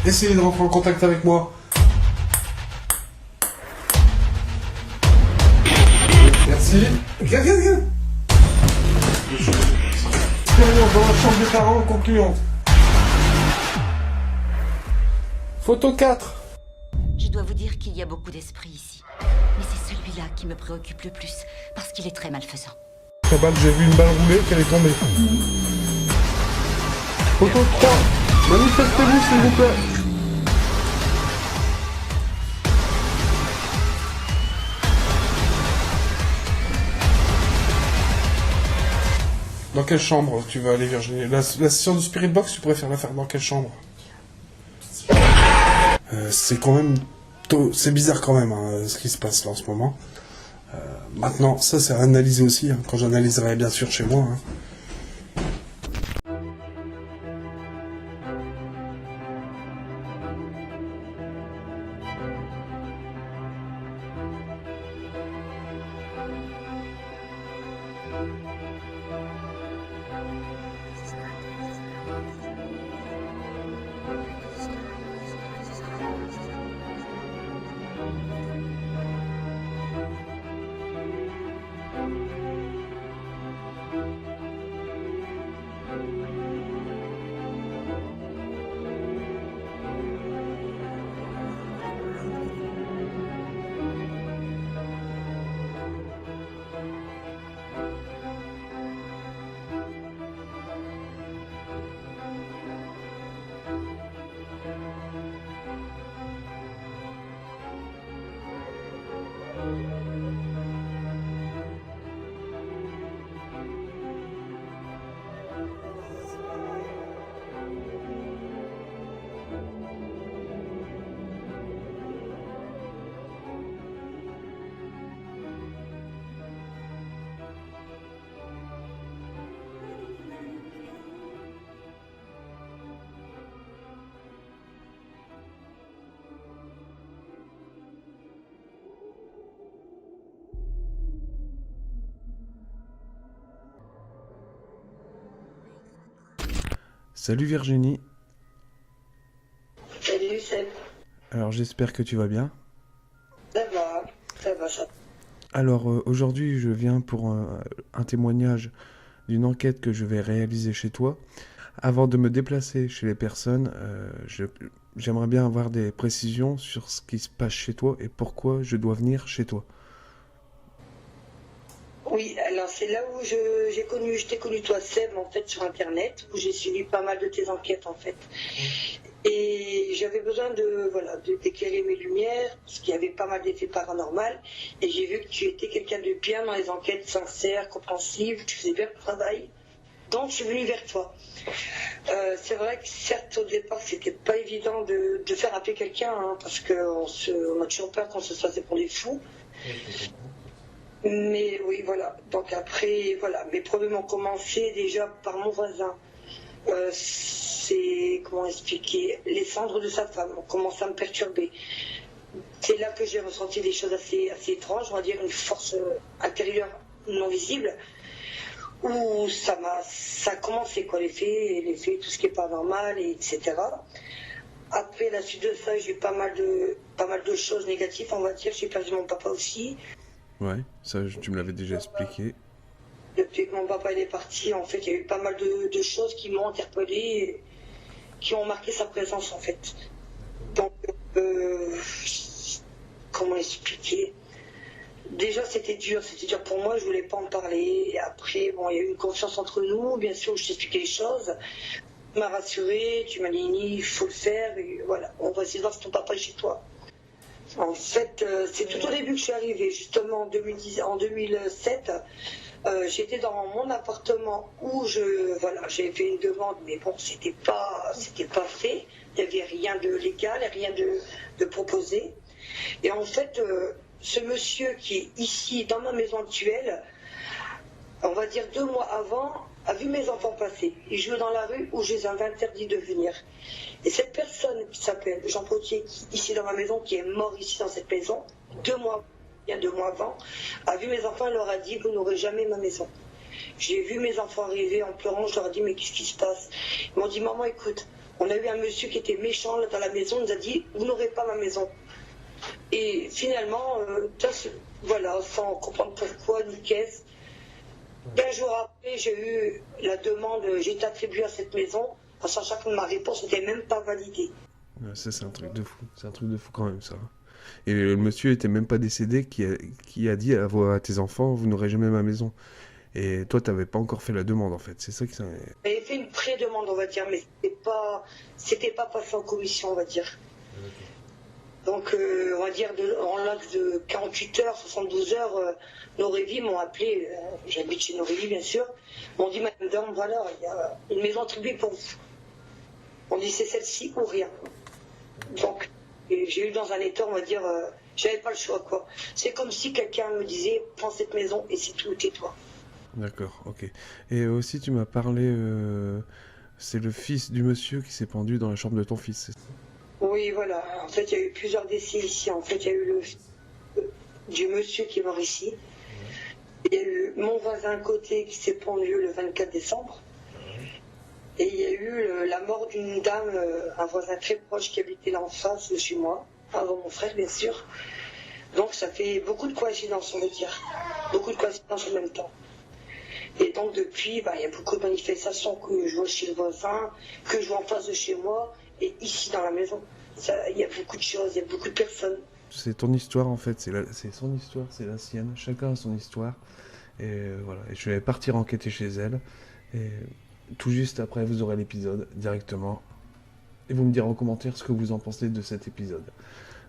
Essayez de rentrer en contact avec moi. Merci. Viens. Expérience dans la chambre des parents concluante. Photo 4. Je dois vous dire qu'il y a beaucoup d'esprit ici. Mais c'est celui-là qui me préoccupe le plus, parce qu'il est très malfaisant. La balle, j'ai vu une balle rouler qu'elle est tombée. Photo 3. Manifestez-vous s'il vous plaît. Dans quelle chambre tu vas aller, Virginie? La session de Spirit Box, tu préfères la faire dans quelle chambre? C'est quand même... C'est bizarre quand même, hein, ce qui se passe là en ce moment. Maintenant, ça c'est à analyser aussi, hein, quand j'analyserai bien sûr chez moi. Hein. Salut Virginie. Salut Seb. Alors j'espère que tu vas bien. Ça va. Alors aujourd'hui je viens pour un témoignage d'une enquête que je vais réaliser chez toi. Avant de me déplacer chez les personnes, j'aimerais bien avoir des précisions sur ce qui se passe chez toi et pourquoi je dois venir chez toi. Oui, alors c'est là où je t'ai connu toi Seb en fait sur internet, où j'ai suivi pas mal de tes enquêtes en fait. Et j'avais besoin d'éclairer mes lumières, parce qu'il y avait pas mal d'effets paranormaux, et j'ai vu que tu étais quelqu'un de bien dans les enquêtes sincères, compréhensives, tu faisais bien le travail. Donc je suis venue vers toi. C'est vrai que certes au départ c'était pas évident de faire appeler quelqu'un, hein, parce qu'on a toujours peur qu'on se fasse pour des fous. Mais oui, voilà. Donc après, voilà, mes problèmes ont commencé déjà par mon voisin. C'est, comment expliquer, les cendres de sa femme ont commencé à me perturber. C'est là que j'ai ressenti des choses assez étranges, on va dire une force intérieure non visible, où ça a commencé, quoi, les faits, tout ce qui est pas normal, etc. Après, la suite de ça, j'ai eu pas mal de choses négatives, on va dire. J'ai perdu mon papa aussi. Ouais, ça tu me l'avais déjà expliqué. Depuis que mon papa est parti, en fait, il y a eu pas mal de choses qui m'ont interpellé, et qui ont marqué sa présence, en fait. Donc, comment expliquer? Déjà, c'était dur pour moi, je voulais pas en parler. Et après, bon, il y a eu une confiance entre nous, bien sûr, je t'expliquais les choses. Tu m'as rassuré, tu m'as dit, il faut le faire, et voilà, on va essayer de voir si ton papa est chez toi. En fait, c'est tout au début que je suis arrivée, justement en 2007. J'étais dans mon appartement où j'ai fait une demande, mais bon, c'était pas fait. Il n'y avait rien de légal, rien de proposé. Et en fait, ce monsieur qui est ici, dans ma maison actuelle, on va dire 2 mois avant, a vu mes enfants passer. Ils jouaient dans la rue où je les avais interdit de venir. Et cette personne qui s'appelle Jean Potier, qui est ici dans ma maison, qui est mort ici dans cette maison, il y a 2 mois avant, a vu mes enfants et leur a dit, vous n'aurez jamais ma maison. J'ai vu mes enfants arriver en pleurant, je leur ai dit, mais qu'est-ce qui se passe? Ils m'ont dit, maman, écoute, On a eu un monsieur qui était méchant là, dans la maison, il nous a dit vous n'aurez pas ma maison. Et finalement, voilà, sans comprendre pourquoi ni qu'est-ce. 15 jours après, j'ai eu la demande, j'ai été attribuée à cette maison, en sachant que ma réponse n'était même pas validée. Ouais, ça, c'est un truc de fou. C'est un truc de fou quand même, ça. Et le monsieur était même pas décédé qui a dit à tes enfants, vous n'aurez jamais ma maison. Et toi, t'avais pas encore fait la demande, en fait. C'est ça qui ça... J'avais fait une pré-demande, on va dire, mais c'était pas passé en commission, on va dire. Donc, on va dire, en laps de 48 heures, 72 heures, Norévi m'ont appelé, j'habite chez Norévi, bien sûr, m'ont dit, madame, voilà, il y a une maison attribuée pour vous. On dit, c'est celle-ci ou rien. Donc, j'ai eu dans un état, on va dire, j'avais pas le choix, quoi. C'est comme si quelqu'un me disait, prends cette maison et c'est tout, tais-toi. D'accord, ok. Et aussi, tu m'as parlé, c'est le fils du monsieur qui s'est pendu dans la chambre de ton fils, c'est ça? Oui, voilà. En fait, il y a eu plusieurs décès ici. En fait, il y a eu du monsieur qui est mort ici. Il y a eu mon voisin à côté qui s'est pendu le 24 décembre. Et il y a eu la mort d'une dame, un voisin très proche qui habitait là en face de chez moi, avant mon frère, bien sûr. Donc, ça fait beaucoup de coïncidences, on va dire. Beaucoup de coïncidences en même temps. Et donc, depuis, il y a beaucoup de manifestations que je vois chez le voisin, que je vois en face de chez moi. Et ici dans la maison, il y a beaucoup de choses, il y a beaucoup de personnes. C'est ton histoire en fait, c'est son histoire, c'est la sienne, chacun a son histoire. Et voilà, et je vais partir enquêter chez elle. Et tout juste après, vous aurez l'épisode directement. Et vous me direz en commentaire ce que vous en pensez de cet épisode.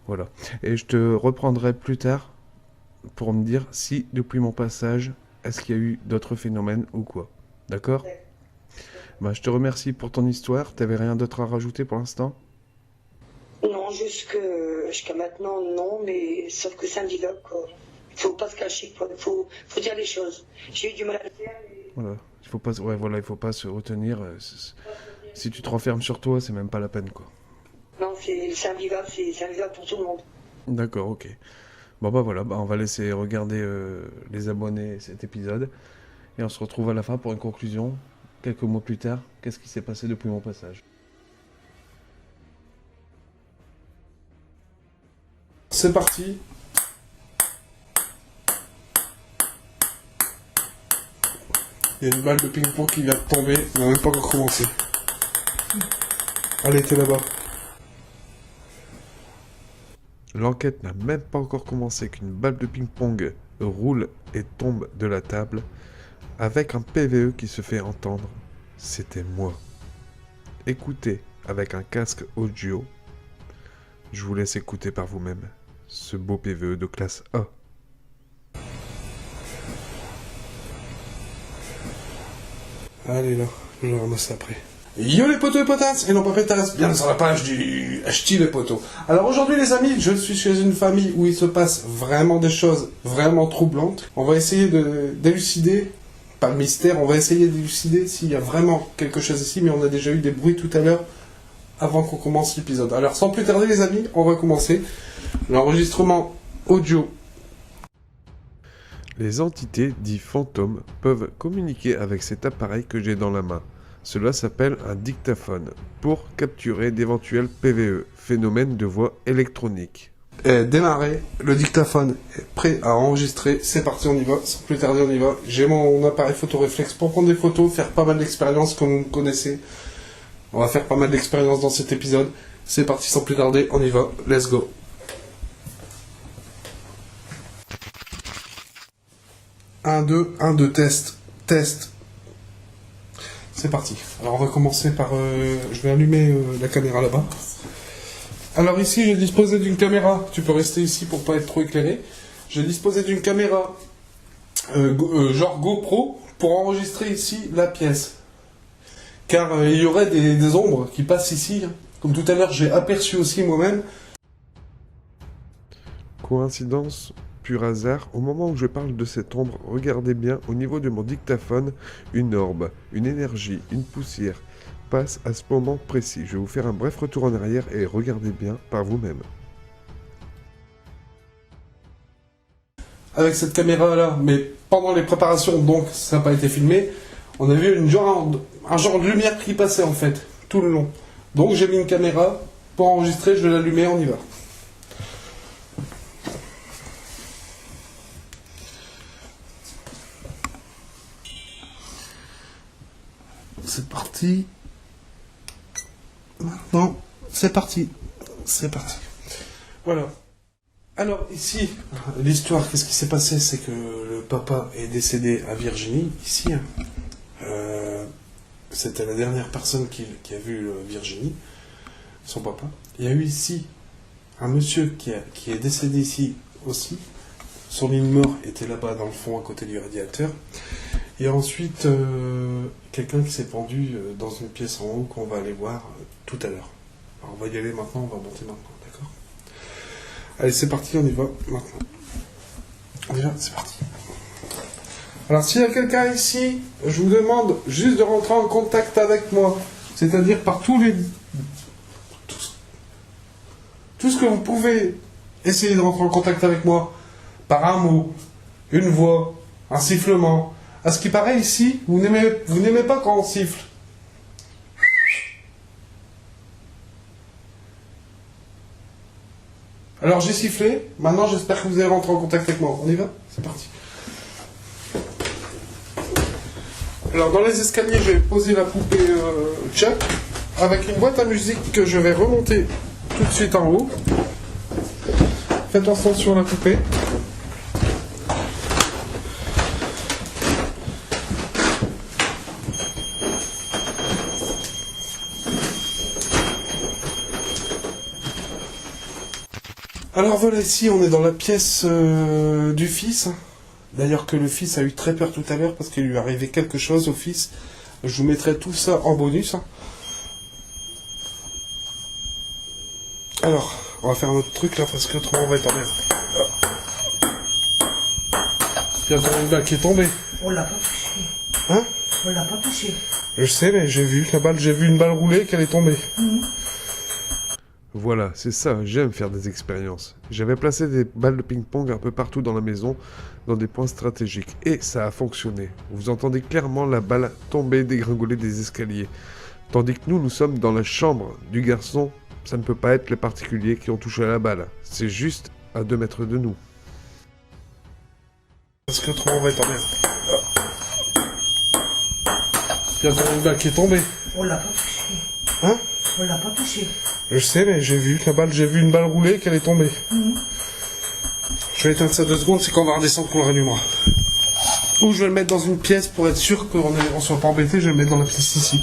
Voilà. Et je te reprendrai plus tard pour me dire si depuis mon passage, est-ce qu'il y a eu d'autres phénomènes ou quoi. D'accord ? Ouais. Je te remercie pour ton histoire. T'avais rien d'autre à rajouter pour l'instant? Non, jusqu'à maintenant, non, mais sauf que c'est un dialogue, quoi. Il faut pas se cacher, quoi. Faut dire les choses. J'ai eu du mal à le faire, mais... Voilà. Il faut pas se retenir. Si tu te renfermes sur toi, c'est même pas la peine, quoi. Non, c'est invivable, c'est invivable pour tout le monde. D'accord, ok. Bon voilà, on va laisser regarder les abonnés cet épisode. Et on se retrouve à la fin pour une conclusion. Quelques mois plus tard, qu'est-ce qui s'est passé depuis mon passage? C'est parti. Il y a une balle de ping-pong qui vient de tomber, on n'a même pas encore commencé. Allez, t'es là-bas. L'enquête n'a même pas encore commencé qu'une balle de ping-pong roule et tombe de la table. Avec un PVE qui se fait entendre, c'était moi. Écoutez avec un casque audio. Je vous laisse écouter par vous-même ce beau PVE de classe A. Allez là, je vais le ramasser après. Yo les potos et potasses, et non pas pétasses, bien sur la page du Ch'ti les potos. Alors aujourd'hui les amis, je suis chez une famille où il se passe vraiment des choses vraiment troublantes. On va essayer d'élucider, pas le mystère, on va essayer d'élucider s'il y a vraiment quelque chose ici, mais on a déjà eu des bruits tout à l'heure avant qu'on commence l'épisode. Alors sans plus tarder les amis, on va commencer l'enregistrement audio. Les entités dites fantômes peuvent communiquer avec cet appareil que j'ai dans la main. Cela s'appelle un dictaphone pour capturer d'éventuels PVE, phénomène de voix électronique. Démarrer, le dictaphone est prêt à enregistrer, c'est parti, on y va, sans plus tarder on y va. J'ai mon appareil photo réflexe pour prendre des photos, faire pas mal d'expériences comme vous me connaissez. On va faire pas mal d'expériences dans cet épisode. C'est parti, sans plus tarder, on y va, let's go. Un, deux, test. C'est parti. Alors on va commencer par... je vais allumer la caméra là-bas. Alors ici j'ai disposé d'une caméra. Tu peux rester ici pour pas être trop éclairé. J'ai disposé d'une caméra genre GoPro pour enregistrer ici la pièce. Car il y aurait des ombres qui passent ici. Comme tout à l'heure j'ai aperçu aussi moi-même. Coïncidence, pur hasard, au moment où je parle de cette ombre, regardez bien au niveau de mon dictaphone, une orbe, une énergie, une poussière passe à ce moment précis. Je vais vous faire un bref retour en arrière et regardez bien par vous-même. Avec cette caméra là, mais pendant les préparations, donc ça n'a pas été filmé, on a vu un genre de lumière qui passait en fait, tout le long. Donc j'ai mis une caméra pour enregistrer, je vais l'allumer, on y va. C'est parti. Maintenant, c'est parti. C'est parti. Voilà. Alors ici, l'histoire, qu'est-ce qui s'est passé? C'est que le papa est décédé à Virginie, ici. C'était la dernière personne qui a vu Virginie, son papa. Il y a eu ici un monsieur qui est décédé ici aussi. Son lit de mort était là-bas dans le fond à côté du radiateur. Et ensuite, quelqu'un qui s'est pendu dans une pièce en haut qu'on va aller voir tout à l'heure. Alors on va y aller maintenant, on va monter maintenant, d'accord? Allez, c'est parti, on y va maintenant. On y va, c'est parti. Alors s'il y a quelqu'un ici, je vous demande juste de rentrer en contact avec moi. C'est-à-dire par tout ce que vous pouvez essayer de rentrer en contact avec moi. Par un mot, une voix, un sifflement. À ce qui paraît ici, vous n'aimez pas quand on siffle. Alors j'ai sifflé, maintenant j'espère que vous allez rentrer en contact avec moi. On y va? C'est parti. Alors dans les escaliers, je vais poser la poupée Chuck avec une boîte à musique que je vais remonter tout de suite en haut. Faites attention à la poupée. Alors voilà, ici on est dans la pièce du fils. D'ailleurs que le fils a eu très peur tout à l'heure parce qu'il lui est arrivé quelque chose au fils. Je vous mettrai tout ça en bonus. Alors, on va faire un autre truc là parce qu'autrement on va être en merde. Il y a une balle qui est tombée. On l'a pas touché. Hein? On l'a pas touché. Je sais, mais j'ai vu une balle rouler qu'elle est tombée. Voilà, c'est ça, j'aime faire des expériences. J'avais placé des balles de ping-pong un peu partout dans la maison, dans des points stratégiques, et ça a fonctionné. Vous entendez clairement la balle tomber, dégringoler des escaliers. Tandis que nous sommes dans la chambre du garçon, ça ne peut pas être les particuliers qui ont touché à la balle. C'est juste à 2 mètres de nous. Parce qu'autrement on va être en merde. Il y a une balle qui est tombée. On l'a pas touché. Hein? On l'a pas touché. Je sais, mais j'ai vu une balle rouler qu'elle est tombée. Je vais éteindre ça 2 secondes, c'est qu'on va redescendre qu'on le rallumera. Ou je vais le mettre dans une pièce pour être sûr qu'on ne soit pas embêté, je vais le mettre dans la pièce ici.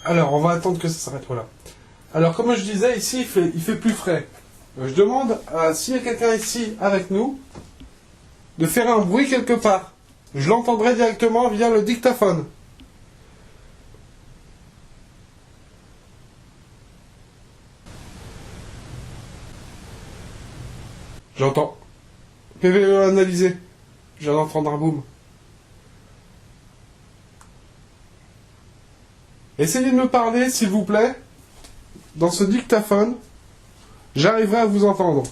Alors, on va attendre que ça s'arrête, voilà. Alors, comme je disais, ici, il fait plus frais. Je demande s'il y a quelqu'un ici avec nous, de faire un bruit quelque part. Je l'entendrai directement via le dictaphone. J'entends. PVE analysé. Je viens d'entendre un boom. Essayez de me parler, s'il vous plaît, dans ce dictaphone. J'arriverai à vous entendre.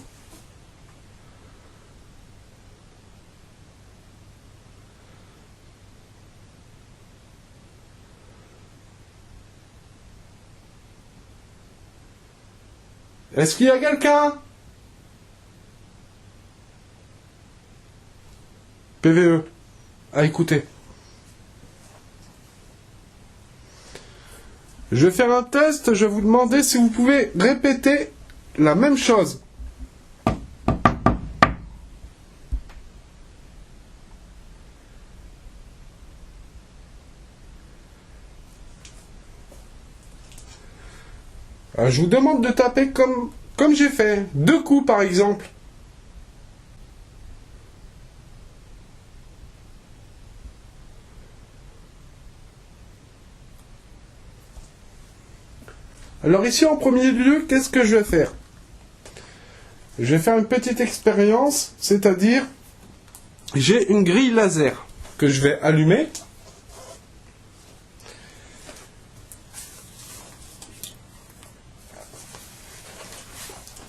Est-ce qu'il y a quelqu'un? PVE. À écouter. Je vais faire un test, je vais vous demander si vous pouvez répéter la même chose. Je vous demande de taper comme j'ai fait. 2 coups par exemple. Alors ici en premier lieu, qu'est-ce que je vais faire? Je vais faire une petite expérience, c'est-à-dire j'ai une grille laser que je vais allumer.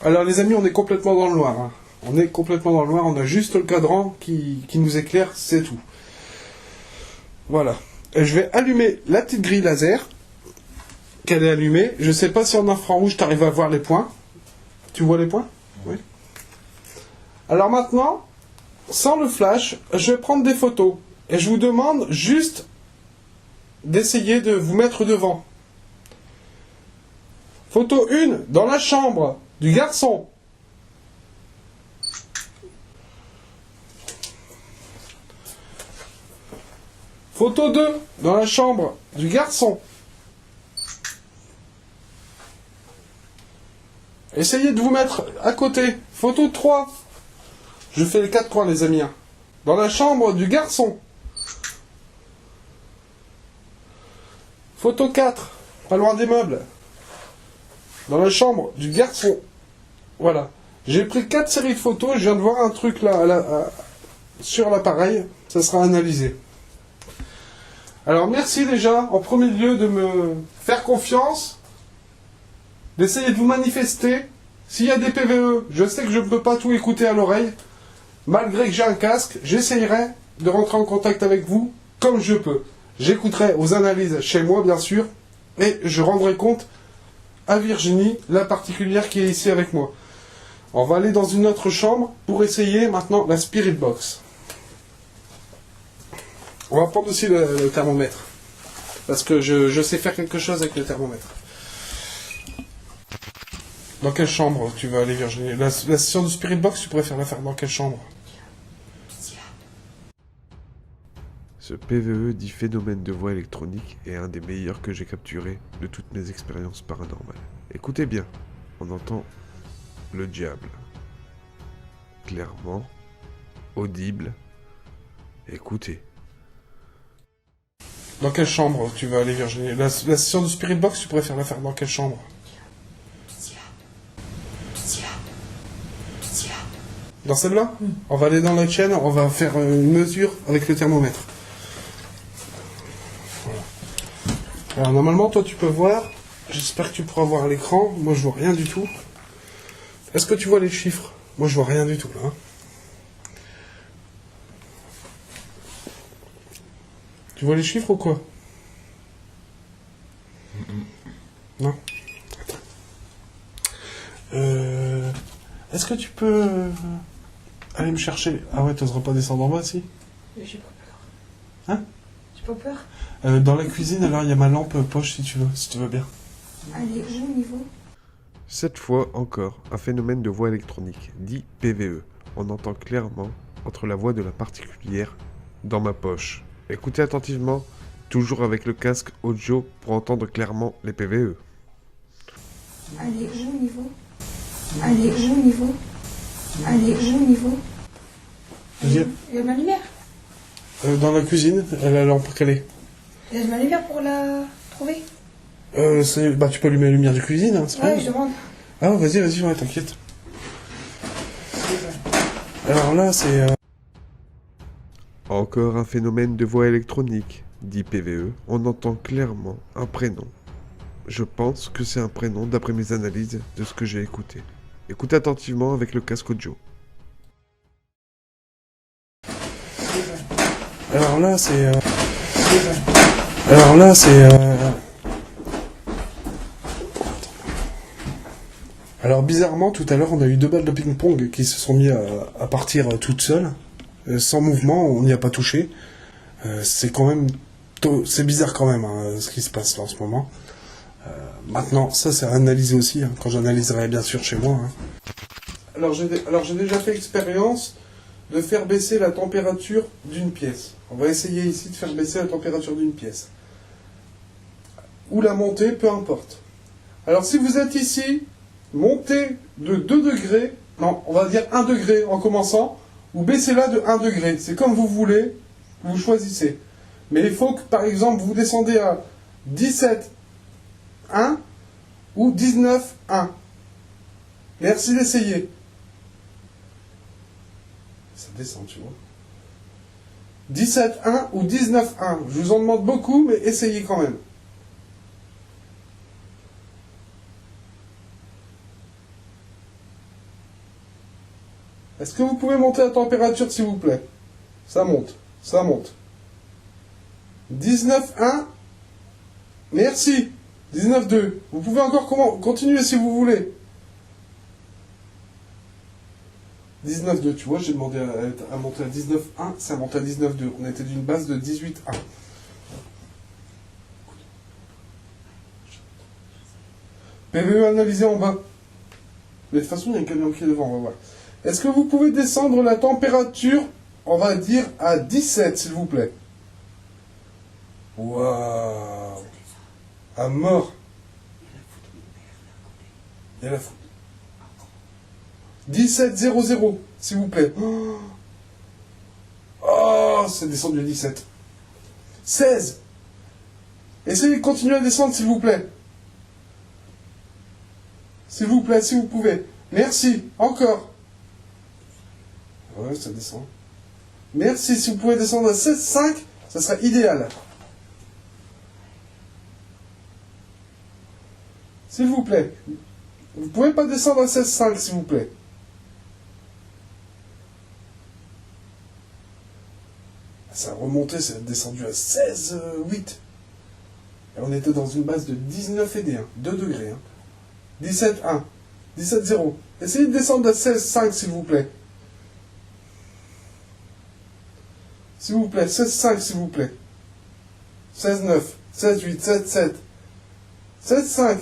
Alors les amis, on est complètement dans le noir. On est complètement dans le noir, on a juste le cadran qui nous éclaire, c'est tout. Voilà. Et je vais allumer la petite grille laser. Qu'elle est allumée. Je sais pas si en infrarouge, tu arrives à voir les points. Tu vois les points? Oui. Alors maintenant, sans le flash, je vais prendre des photos. Et je vous demande juste d'essayer de vous mettre devant. Photo 1, dans la chambre du garçon. Photo 2, dans la chambre du garçon. Essayez de vous mettre à côté. Photo 3. Je fais les 4 coins, les amis. Dans la chambre du garçon. Photo 4. Pas loin des meubles. Dans la chambre du garçon. Voilà. J'ai pris 4 séries de photos. Je viens de voir un truc là, sur l'appareil. Ça sera analysé. Alors merci déjà, en premier lieu, de me faire confiance. D'essayer de vous manifester. S'il y a des PVE, je sais que je ne peux pas tout écouter à l'oreille. Malgré que j'ai un casque, j'essayerai de rentrer en contact avec vous comme je peux. J'écouterai aux analyses chez moi, bien sûr, et je rendrai compte à Virginie, la particulière qui est ici avec moi. On va aller dans une autre chambre pour essayer maintenant la Spirit Box. On va prendre aussi le thermomètre, parce que je sais faire quelque chose avec le thermomètre. Dans quelle chambre tu vas aller, Virginie? La session du Spirit Box, tu préfères la faire dans quelle chambre? Ce PVE dit phénomène de voix électronique est un des meilleurs que j'ai capturé de toutes mes expériences paranormales. Écoutez bien, on entend le diable. Clairement, audible. Écoutez. Dans quelle chambre tu vas aller, Virginie? La session du Spirit Box, tu préfères la faire dans quelle chambre? Dans celle-là? On va aller dans la chaîne, on va faire une mesure avec le thermomètre. Voilà. Alors normalement, toi tu peux voir, j'espère que tu pourras voir à l'écran, moi je vois rien du tout. Est-ce que tu vois les chiffres? Moi je vois rien du tout là. Tu vois les chiffres ou quoi? Non. Est-ce que tu peux aller me chercher? Ah ouais, t'oseras pas descendre en bas, si? J'ai pas peur. Hein? J'ai pas peur. Dans la cuisine, alors il y a ma lampe poche si tu veux bien. Allez, où au niveau? Cette fois encore, un phénomène de voix électronique, dit PVE. On entend clairement entre la voix de la particulière dans ma poche. Écoutez attentivement, toujours avec le casque audio pour entendre clairement les PVE. Allez, où au niveau? Allez, où au niveau? Allez, où au niveau? Il y a ma lumière. Dans la cuisine, la lampe calée. Il y a ma lumière pour la trouver. Bah tu peux allumer la lumière de cuisine, hein, c'est pas Ouais, grave. je demande. Ah vas-y, ouais, t'inquiète. Alors là, c'est... Encore un phénomène de voix électronique, dit PVE. On entend clairement un prénom. Je pense que c'est un prénom d'après mes analyses de ce que j'ai écouté. Écoutez attentivement avec le casque audio. Alors là, c'est... Alors bizarrement, tout à l'heure, on a eu 2 balles de ping-pong qui se sont mis à partir toutes seules. Sans mouvement, on n'y a pas touché. C'est quand même... C'est bizarre quand même, hein, ce qui se passe là en ce moment. Maintenant, ça c'est à analyser aussi, hein, quand j'analyserai bien sûr chez moi. Hein. Alors j'ai déjà fait l'expérience de faire baisser la température d'une pièce. On va essayer ici de faire baisser la température d'une pièce. Ou la monter, peu importe. Alors si vous êtes ici, montez de 2 degrés, non, on va dire 1 degré en commençant, ou baissez-la de 1 degré. C'est comme vous voulez, vous choisissez. Mais il faut que, par exemple, vous descendez à 17,1 ou 19,1. Merci d'essayer. Ça descend, tu vois. 17,1 ou 19,1. Je vous en demande beaucoup, mais essayez quand même. Est-ce que vous pouvez monter la température, s'il vous plaît? Ça monte, ça monte. 19-1. Merci. 19-2. Vous pouvez encore continuer si vous voulez. 19-2. Tu vois, j'ai demandé à monter à 19-1. Ça a monté à 19-2. On était d'une base de 18-1. PVE analysé en bas. Mais de toute façon, il y a un camion qui est devant, on va voir. Est-ce que vous pouvez descendre la température, on va dire, à 17, s'il vous plaît? Waouh! À mort. Il y a la foudre. 17-0-0, s'il vous plaît. Oh, c'est descendu à 17. 16. Essayez de continuer à descendre, s'il vous plaît. S'il vous plaît, si vous pouvez. Merci. Encore. Ouais, ça descend. Merci. Si vous pouvez descendre à 16,5, ça serait idéal. S'il vous plaît. Vous pouvez pas descendre à 16,5, s'il vous plaît. Ça a remonté, ça a descendu à 16,8. Et on était dans une base de 19 et des 1. 2 degrés. 17,1. 17,0. Essayez de descendre à 16,5, s'il vous plaît. S'il vous plaît. 16,5, s'il vous plaît. 16,9. 16,8. 16,7. 16,5.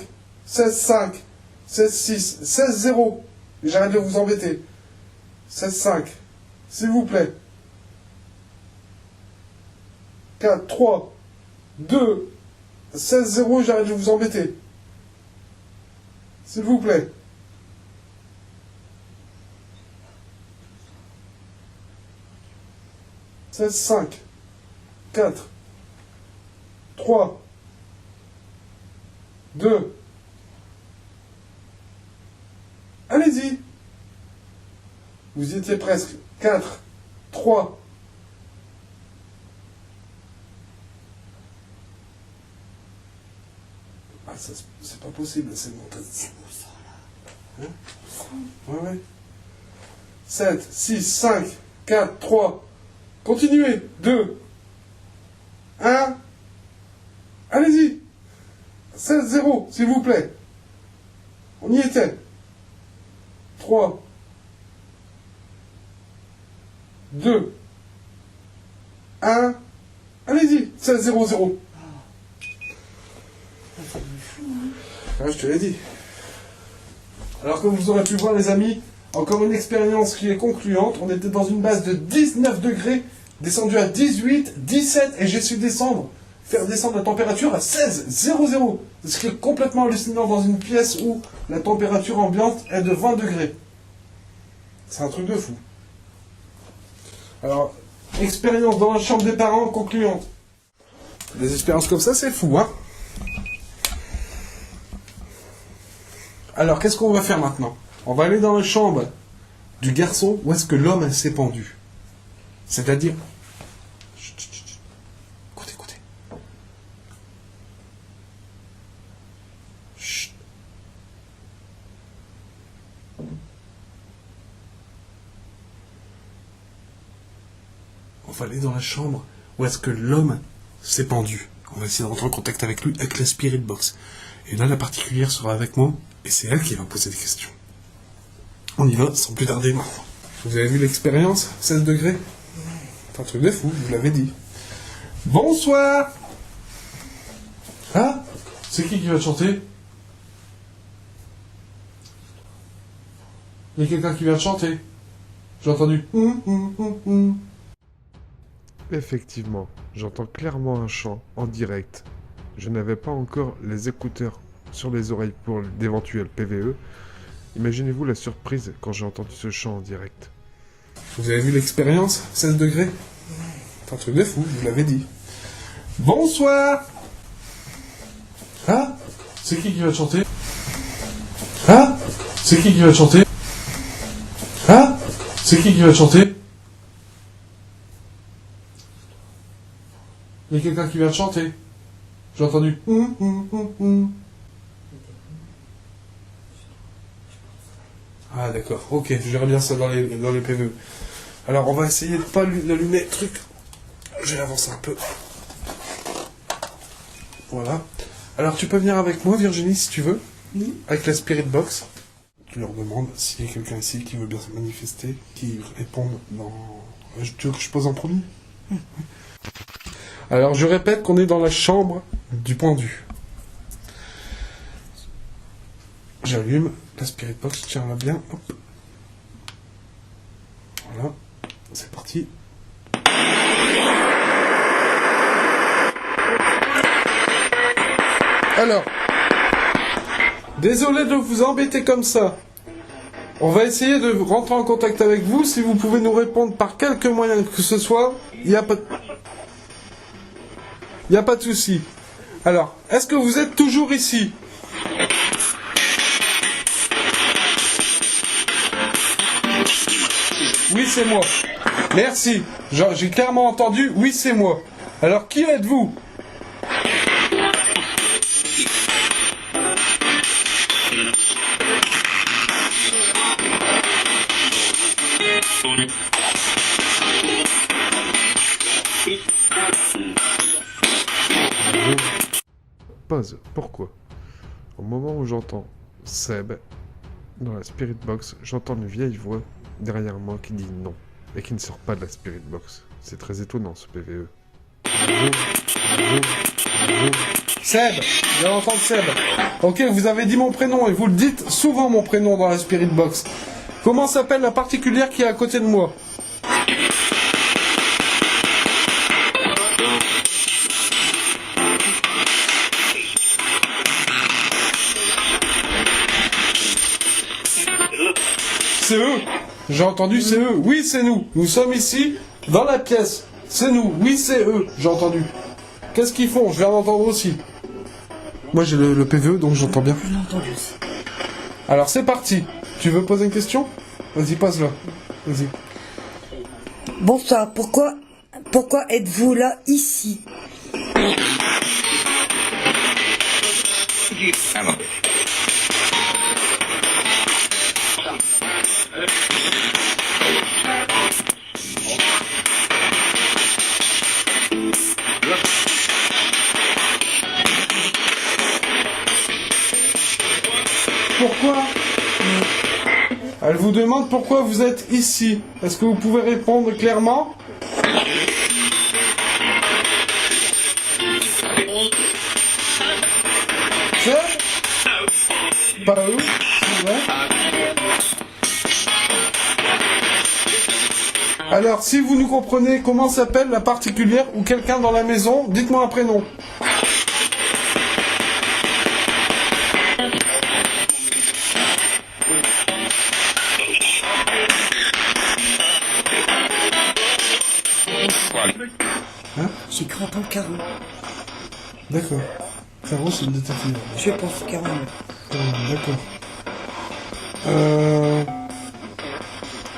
16,5. 16,6. 16,0. J'arrête de vous embêter. 16,5. S'il vous plaît. 4, 3, 2, 16,0. J'arrête de vous embêter. S'il vous plaît. « 16,5. 4. 3. 2. Allez-y. Vous y étiez presque. 4. 3. Ah, ça, c'est pas possible, c'est monté. Hein? Ouais, ouais. 7, 6, 5, 4, 3. Continuez. 2. 1. Allez-y. 16-0, s'il vous plaît. On y était. 3. 2. 1. Allez-y. 16-0-0. Ah, je te l'ai dit. Alors comme vous aurez pu voir les amis, encore une expérience qui est concluante. On était dans une base de 19 degrés, descendu à 18, 17 et j'ai su faire descendre la température à 16,00. Ce qui est complètement hallucinant dans une pièce où la température ambiante est de 20 degrés. C'est un truc de fou. Alors, expérience dans la chambre des parents concluante. Des expériences comme ça, c'est fou, hein? Alors, qu'est-ce qu'on va faire maintenant? On va aller dans la chambre du garçon où est-ce que l'homme s'est pendu. C'est-à-dire... Chut, chut, chut. Écoutez, écoutez. Chut. On va aller dans la chambre où est-ce que l'homme s'est pendu. On va essayer de rentrer en contact avec lui, avec la Spirit Box. Et là, la particulière sera avec moi, et c'est elle qui va poser des questions. On y va, sans plus tarder maintenant. Vous avez vu l'expérience? 16 degrés? C'est un truc de fou, je vous l'avais dit. Bonsoir! Ah? C'est qui va chanter? Il y a quelqu'un qui vient de chanter. J'ai entendu. Effectivement, j'entends clairement un chant en direct. Je n'avais pas encore les écouteurs sur les oreilles pour d'éventuels PVE. Imaginez-vous la surprise quand j'ai entendu ce chant en direct. Vous avez vu l'expérience? 16 degrés? C'est un truc de fou, je vous l'avais dit. Bonsoir! Ah? C'est qui va chanter? Ah? C'est qui va chanter? Ah? C'est qui va chanter? Il y a quelqu'un qui vient de chanter. J'ai entendu. Ah d'accord, ok, je verrai bien ça dans les PVE. Alors on va essayer de pas l'allumer le truc. Je vais avancer un peu. Voilà. Alors tu peux venir avec moi, Virginie, si tu veux, avec la Spirit Box. Tu leur demandes s'il y a quelqu'un ici qui veut bien se manifester, qui réponde dans... Tu veux que je pose en premier? Oui. Alors je répète qu'on est dans la chambre du pendu. J'allume la Spirit Box, tiens-la bien. Hop. Voilà, c'est parti. Alors, désolé de vous embêter comme ça. On va essayer de rentrer en contact avec vous. Si vous pouvez nous répondre par quelque moyen que ce soit, il n'y a pas de souci. Alors, est-ce que vous êtes toujours ici? Oui, c'est moi. Merci. J'ai clairement entendu, oui, c'est moi. Alors, qui êtes-vous? Pause. Pourquoi? Au moment où j'entends Seb dans la Spirit Box, j'entends une vieille voix derrière moi qui dit non et qui ne sort pas de la Spirit Box. C'est très étonnant ce PVE. Seb, je viens d'entendre Seb. Ok, vous avez dit mon prénom et vous le dites souvent mon prénom dans la Spirit Box. Comment s'appelle la particulière qui est à côté de moi? C'est eux. J'ai entendu, c'est eux. Oui, c'est nous. Nous sommes ici, dans la pièce. C'est nous. Oui, c'est eux. J'ai entendu. Qu'est-ce qu'ils font? Je viens d'entendre aussi. Moi, j'ai le PVE, donc j'entends bien. Je l'ai entendu aussi. Alors, c'est parti. Tu veux poser une question? Vas-y, pose-la. Vas-y. Bonsoir, pourquoi êtes-vous là, ici? Pourquoi? Elle vous demande pourquoi vous êtes ici. Est-ce que vous pouvez répondre clairement? C'est pas eux, c'est vrai. Alors, si vous nous comprenez, comment s'appelle la particulière ou quelqu'un dans la maison, dites-moi un prénom. Hein? J'ai cru entendre Caro. D'accord. Caro, c'est une détective. Je pense Caro. D'accord.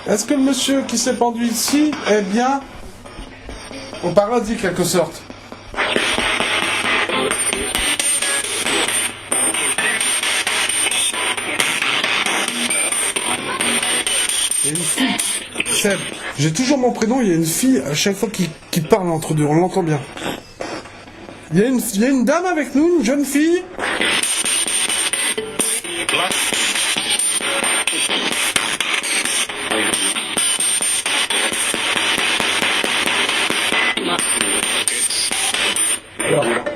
Est-ce que le monsieur qui s'est pendu ici est bien au paradis, quelque sorte? Il y a une fille. Seb, j'ai toujours mon prénom, il y a une fille à chaque fois qui parle entre deux, on l'entend bien. Il y a une dame avec nous, une jeune fille.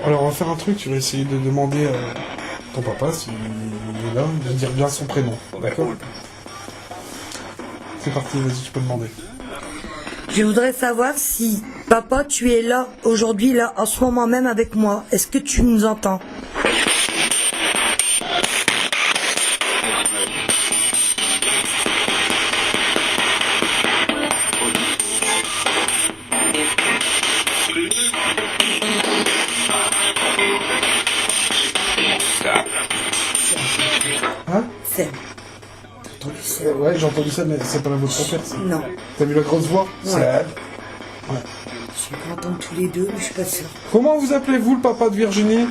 Alors on va faire un truc, tu vas essayer de demander à ton papa s'il est là, de dire bien son prénom, d'accord? C'est parti, vas-y, tu peux demander. Je voudrais savoir si, papa, tu es là, aujourd'hui, là, en ce moment même avec moi. Est-ce que tu nous entends? Hein? Seb. Ouais, j'ai entendu ça, mais c'est pas la voix de ton père, ça. Non. T'as vu la grosse voix? Ouais. Ouais. Je peux entendre tous les deux, mais je suis pas sûre. Comment vous appelez-vous, le papa de Virginie?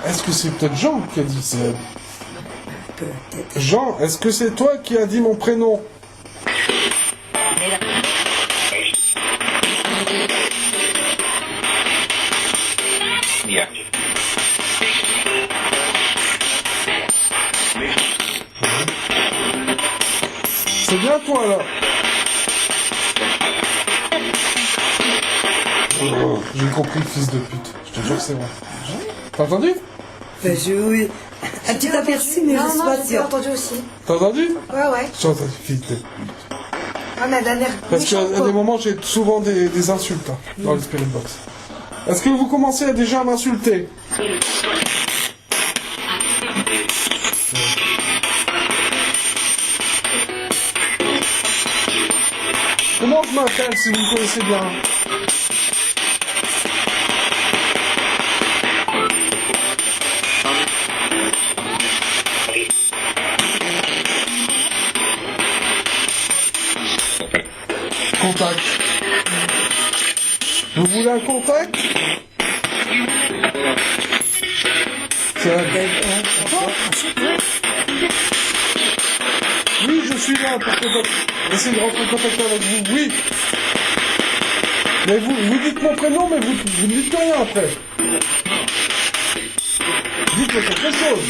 Est-ce que c'est peut-être Jean qui a dit ça? Peut-être. Jean, est-ce que c'est toi qui as dit mon prénom? C'est bien toi là. Oh, j'ai compris, fils de pute. Je te jure que c'est vrai. T'as entendu? Ben, oui. Un petit aperçu, mais je suis pas j'ai sûre. entendu aussi. T'as entendu? Ouais. J'ai entendu, fils de pute. Ah, mais elle a l'air Parce qu'à méchante, des quoi. moments, j'ai souvent des insultes hein, dans le Spirit Box. Est-ce que vous commencez à déjà m'insulter? Comment je m'appelle si vous me connaissez bien? Contact. Vous voulez un contact? C'est un... Oui, je suis là pour essayer de rentrer en contact avec vous, oui. Mais vous dites mon prénom, mais vous ne dites rien après. Dites quelque chose.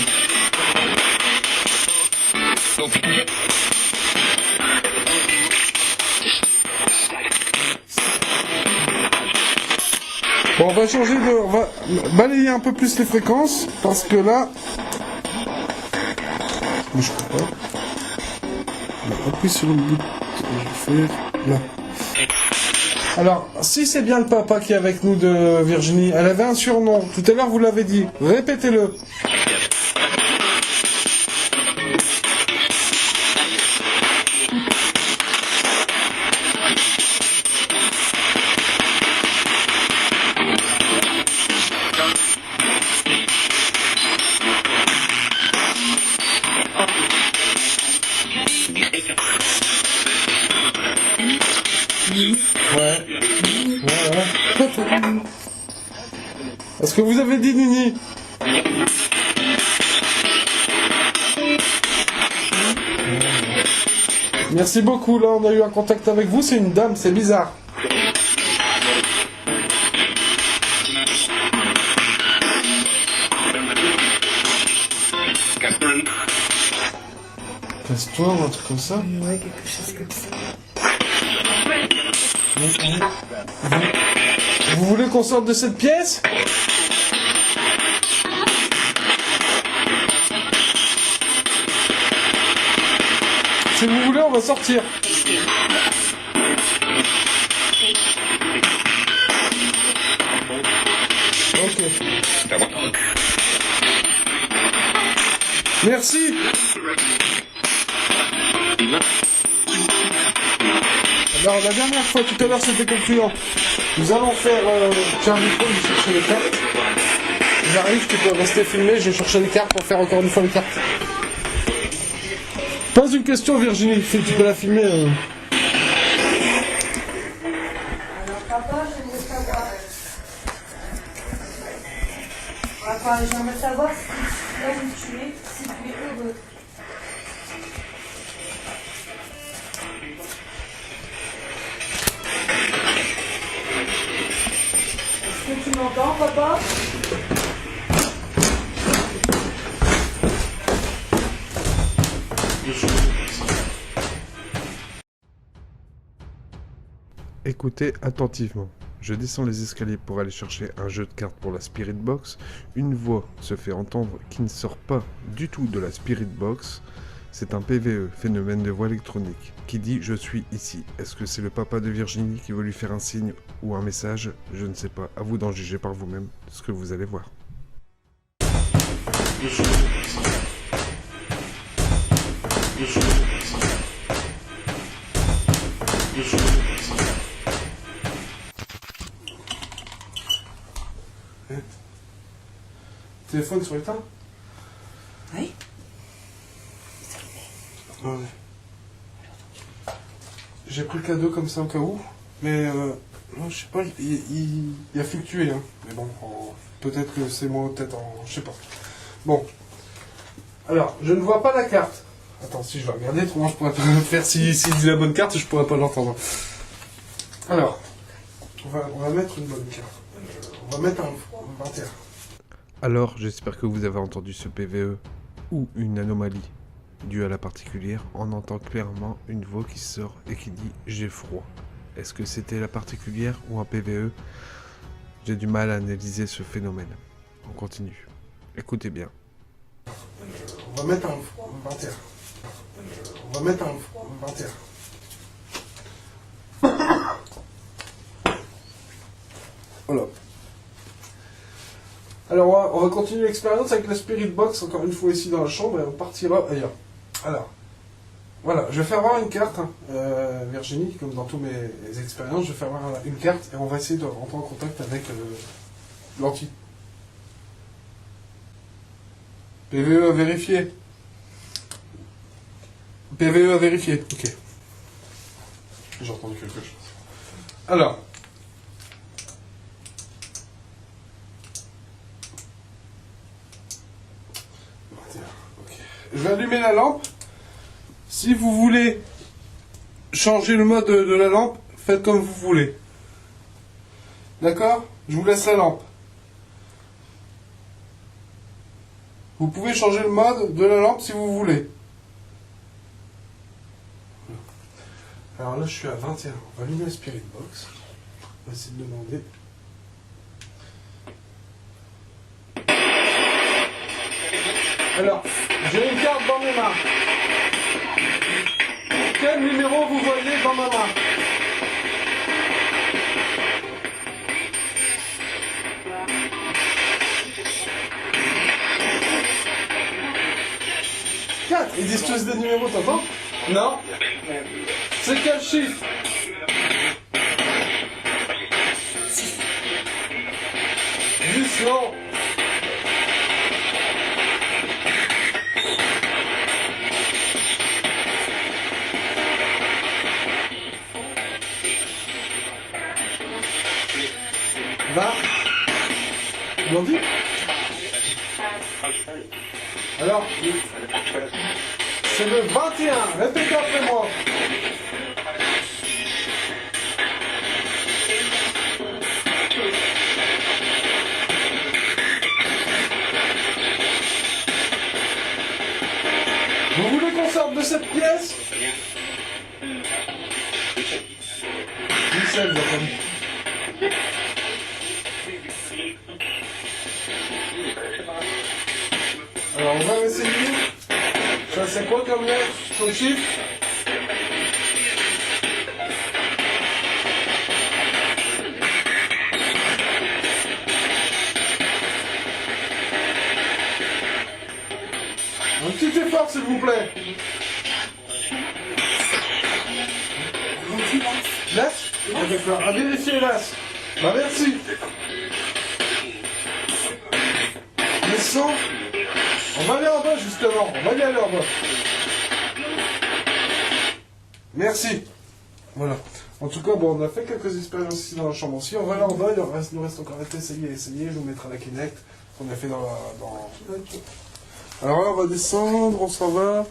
Bon, on va changer de... On va balayer un peu plus les fréquences, parce que là... Mais je peux pas. On appuie sur le bouton. Je vais faire... Là. Alors, si c'est bien le papa qui est avec nous de Virginie, elle avait un surnom. Tout à l'heure, vous l'avez dit. Répétez-le. Ouais. Est-ce que vous avez dit Nini? Merci beaucoup, là on a eu un contact avec vous, c'est une dame, c'est bizarre. Casse-toi ou un truc comme ça? Ouais, quelque chose comme ça. Vous voulez qu'on sorte de cette pièce? Si vous voulez, on va sortir. Ok. Merci. Alors, la dernière fois, tout à l'heure, c'était concluant. Nous allons faire... Tiens, Nico, je vais chercher les cartes. J'arrive, tu peux rester filmé, je vais chercher les cartes pour faire encore une fois les cartes. Pose une question, Virginie, tu peux la filmer. Alors, papa, j'aimerais savoir. Enfin, j'aimerais savoir si là où tu es, si tu es heureux. Est-ce que tu m'entends, papa? Écoutez attentivement. Je descends les escaliers pour aller chercher un jeu de cartes pour la Spirit Box. Une voix se fait entendre qui ne sort pas du tout de la Spirit Box. C'est un PVE, phénomène de voix électronique, qui dit « Je suis ici ». Est-ce que c'est le papa de Virginie qui veut lui faire un signe ou un message? Je ne sais pas. À vous d'en juger par vous-même ce que vous allez voir. Téléphone sur l'éteint? Oui. Ouais. J'ai pris le cadeau comme ça au cas où, mais non, je sais pas, il a fluctué, hein. Mais bon, peut-être que c'est moi, peut-être je sais pas. Bon. Alors, je ne vois pas la carte. Attends, si je vais regarder, autrement je pourrais pas faire s'il dit la bonne carte, je pourrais pas l'entendre. Alors, on va mettre une bonne carte. On va mettre un 21. Alors, j'espère que vous avez entendu ce PVE ou une anomalie due à la particulière. On entend clairement une voix qui sort et qui dit « j'ai froid ». Est-ce que c'était la particulière ou un PVE? J'ai du mal à analyser ce phénomène. On continue. Écoutez bien. On va mettre un 21. On va mettre un 21. Voilà. Alors, on va continuer l'expérience avec la Spirit Box, encore une fois ici dans la chambre, et on partira ailleurs. Alors, voilà, je vais faire voir une carte, hein, Virginie, comme dans toutes mes expériences, je vais faire voir une carte, et on va essayer de rentrer en contact avec l'anti. PVE à vérifier. PVE à vérifier, ok. J'ai entendu quelque chose. Alors. Je vais allumer la lampe. Si vous voulez changer le mode de la lampe, faites comme vous voulez. D'accord? Je vous laisse la lampe. Vous pouvez changer le mode de la lampe si vous voulez. Alors là, je suis à 21. On va allumer la Spirit Box. On va essayer de demander. Alors, j'ai une carte dans mes mains. Quel numéro vous voyez dans ma main? Quatre. Ils disent tous des numéros, t'entends? Non. C'est quel chiffre? 10, non. Ils l'ont dit? Alors, c'est le 21. Répétez après moi. Vous voulez qu'on sorte de cette pièce? 17, j'ai entendu. Alors on va essayer. Ça c'est quoi comme lettre, comme chiffre? Un petit effort s'il vous plaît. L'as? D'accord, à vérifier l'as. Bah merci. Le son. On va aller en bas justement, on va y aller en bas. Merci. Voilà. En tout cas, bon, on a fait quelques expériences ici dans la chambre aussi. On va aller en bas, nous reste encore à essayer. Je vous mettrai la Kinect qu'on a fait dans la... Alors là, on va descendre, on s'en va.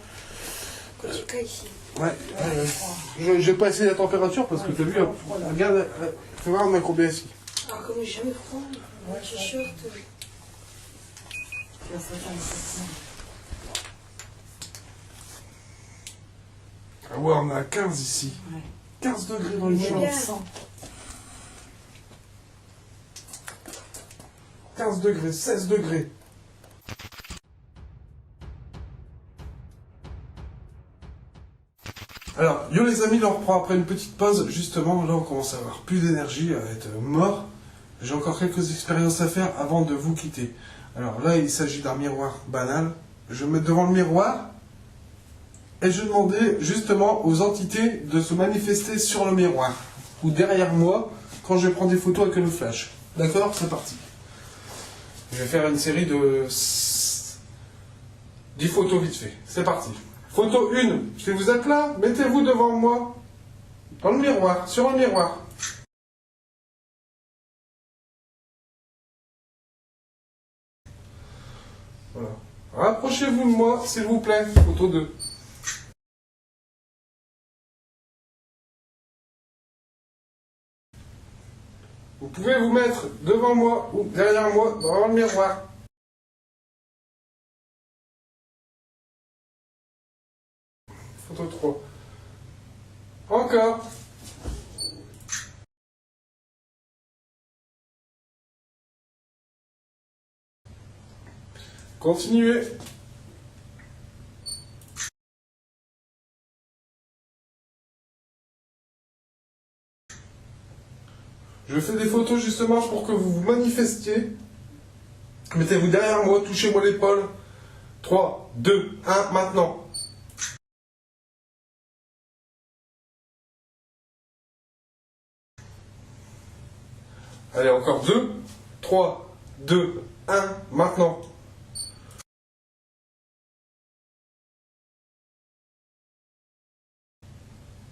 Ouais. Je vais pas essayer la température parce que t'as vu, regarde, fais voir on a combien ici. Alors comme j'ai jamais froid, un t-shirt. Ah ouais, on est à 15 ici. 15 degrés dans une chambre. 15 degrés, 16 degrés. Alors, yo les amis, là on reprend après une petite pause. Justement, là on commence à avoir plus d'énergie, à être mort. J'ai encore quelques expériences à faire avant de vous quitter. Alors là, il s'agit d'un miroir banal. Je vais me mettre devant le miroir et je vais demander justement aux entités de se manifester sur le miroir ou derrière moi quand je vais prendre des photos avec le flash. D'accord? C'est parti. Je vais faire une série de 10 photos vite fait. C'est parti. Photo 1. Si vous êtes là, mettez-vous devant moi. Dans le miroir, sur le miroir. Voilà. Rapprochez-vous de moi, s'il vous plaît. Photo 2. Vous pouvez vous mettre devant moi ou derrière moi, dans le miroir. Photo 3. Encore. Continuez. Je fais des photos justement pour que vous vous manifestiez. Mettez-vous derrière moi, touchez-moi l'épaule. 3, 2, 1, maintenant. Allez, encore 2, 3, 2, 1, maintenant.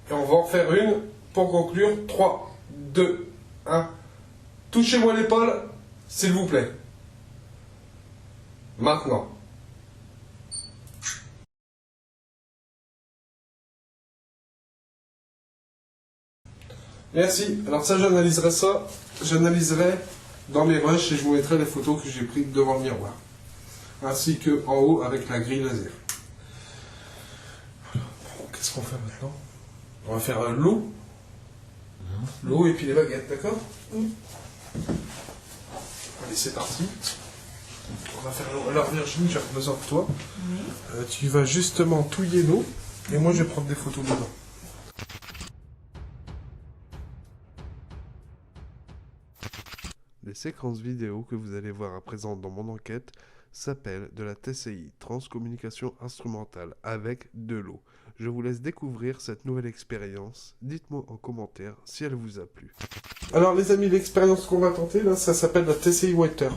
Et on va en faire une pour conclure. 3, 2, 1. Touchez-moi l'épaule, s'il vous plaît. Maintenant. Merci. Alors ça, j'analyserai ça. J'analyserai dans mes rushs et je vous mettrai les photos que j'ai prises devant le miroir. Ainsi que en haut avec la grille laser. Qu'est-ce qu'on fait maintenant? On va faire l'eau. L'eau et puis les baguettes, d'accord? Allez, c'est parti. On va faire l'eau. Alors Virginie, j'ai besoin de toi. Tu vas justement touiller l'eau et moi je vais prendre des photos dedans. Les séquences vidéo que vous allez voir à présent dans mon enquête s'appellent de la TCI, Transcommunication Instrumentale, avec de l'eau. Je vous laisse découvrir cette nouvelle expérience. Dites-moi en commentaire si elle vous a plu. Alors les amis, l'expérience qu'on va tenter, là, ça s'appelle la TCI Whiter.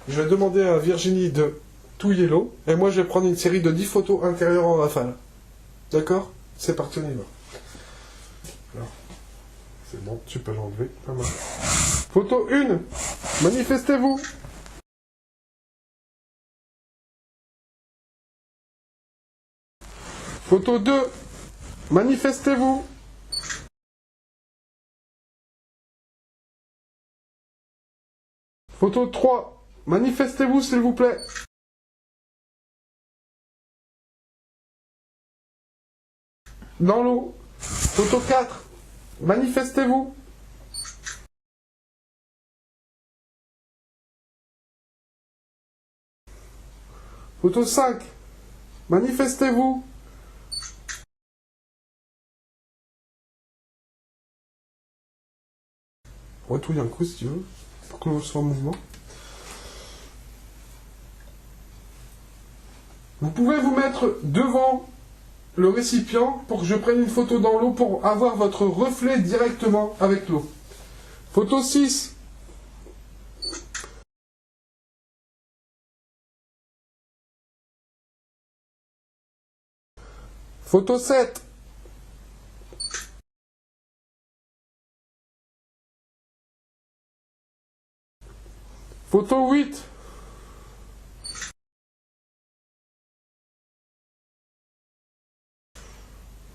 Je vais demander à Virginie de touiller l'eau, et moi je vais prendre une série de 10 photos intérieures en rafale. D'accord? C'est parti, on y va. Alors, c'est bon, tu peux l'enlever. Pas mal. Photo 1, manifestez-vous. Photo 2, manifestez-vous. Photo 3, manifestez-vous s'il vous plaît. Dans l'eau. Photo 4, manifestez-vous. Photo 5, manifestez-vous. Retouille un coup si tu veux, pour que l'on soit en mouvement. Vous pouvez vous mettre devant le récipient pour que je prenne une photo dans l'eau pour avoir votre reflet directement avec l'eau. Photo 6. Photo 7. Photo 8.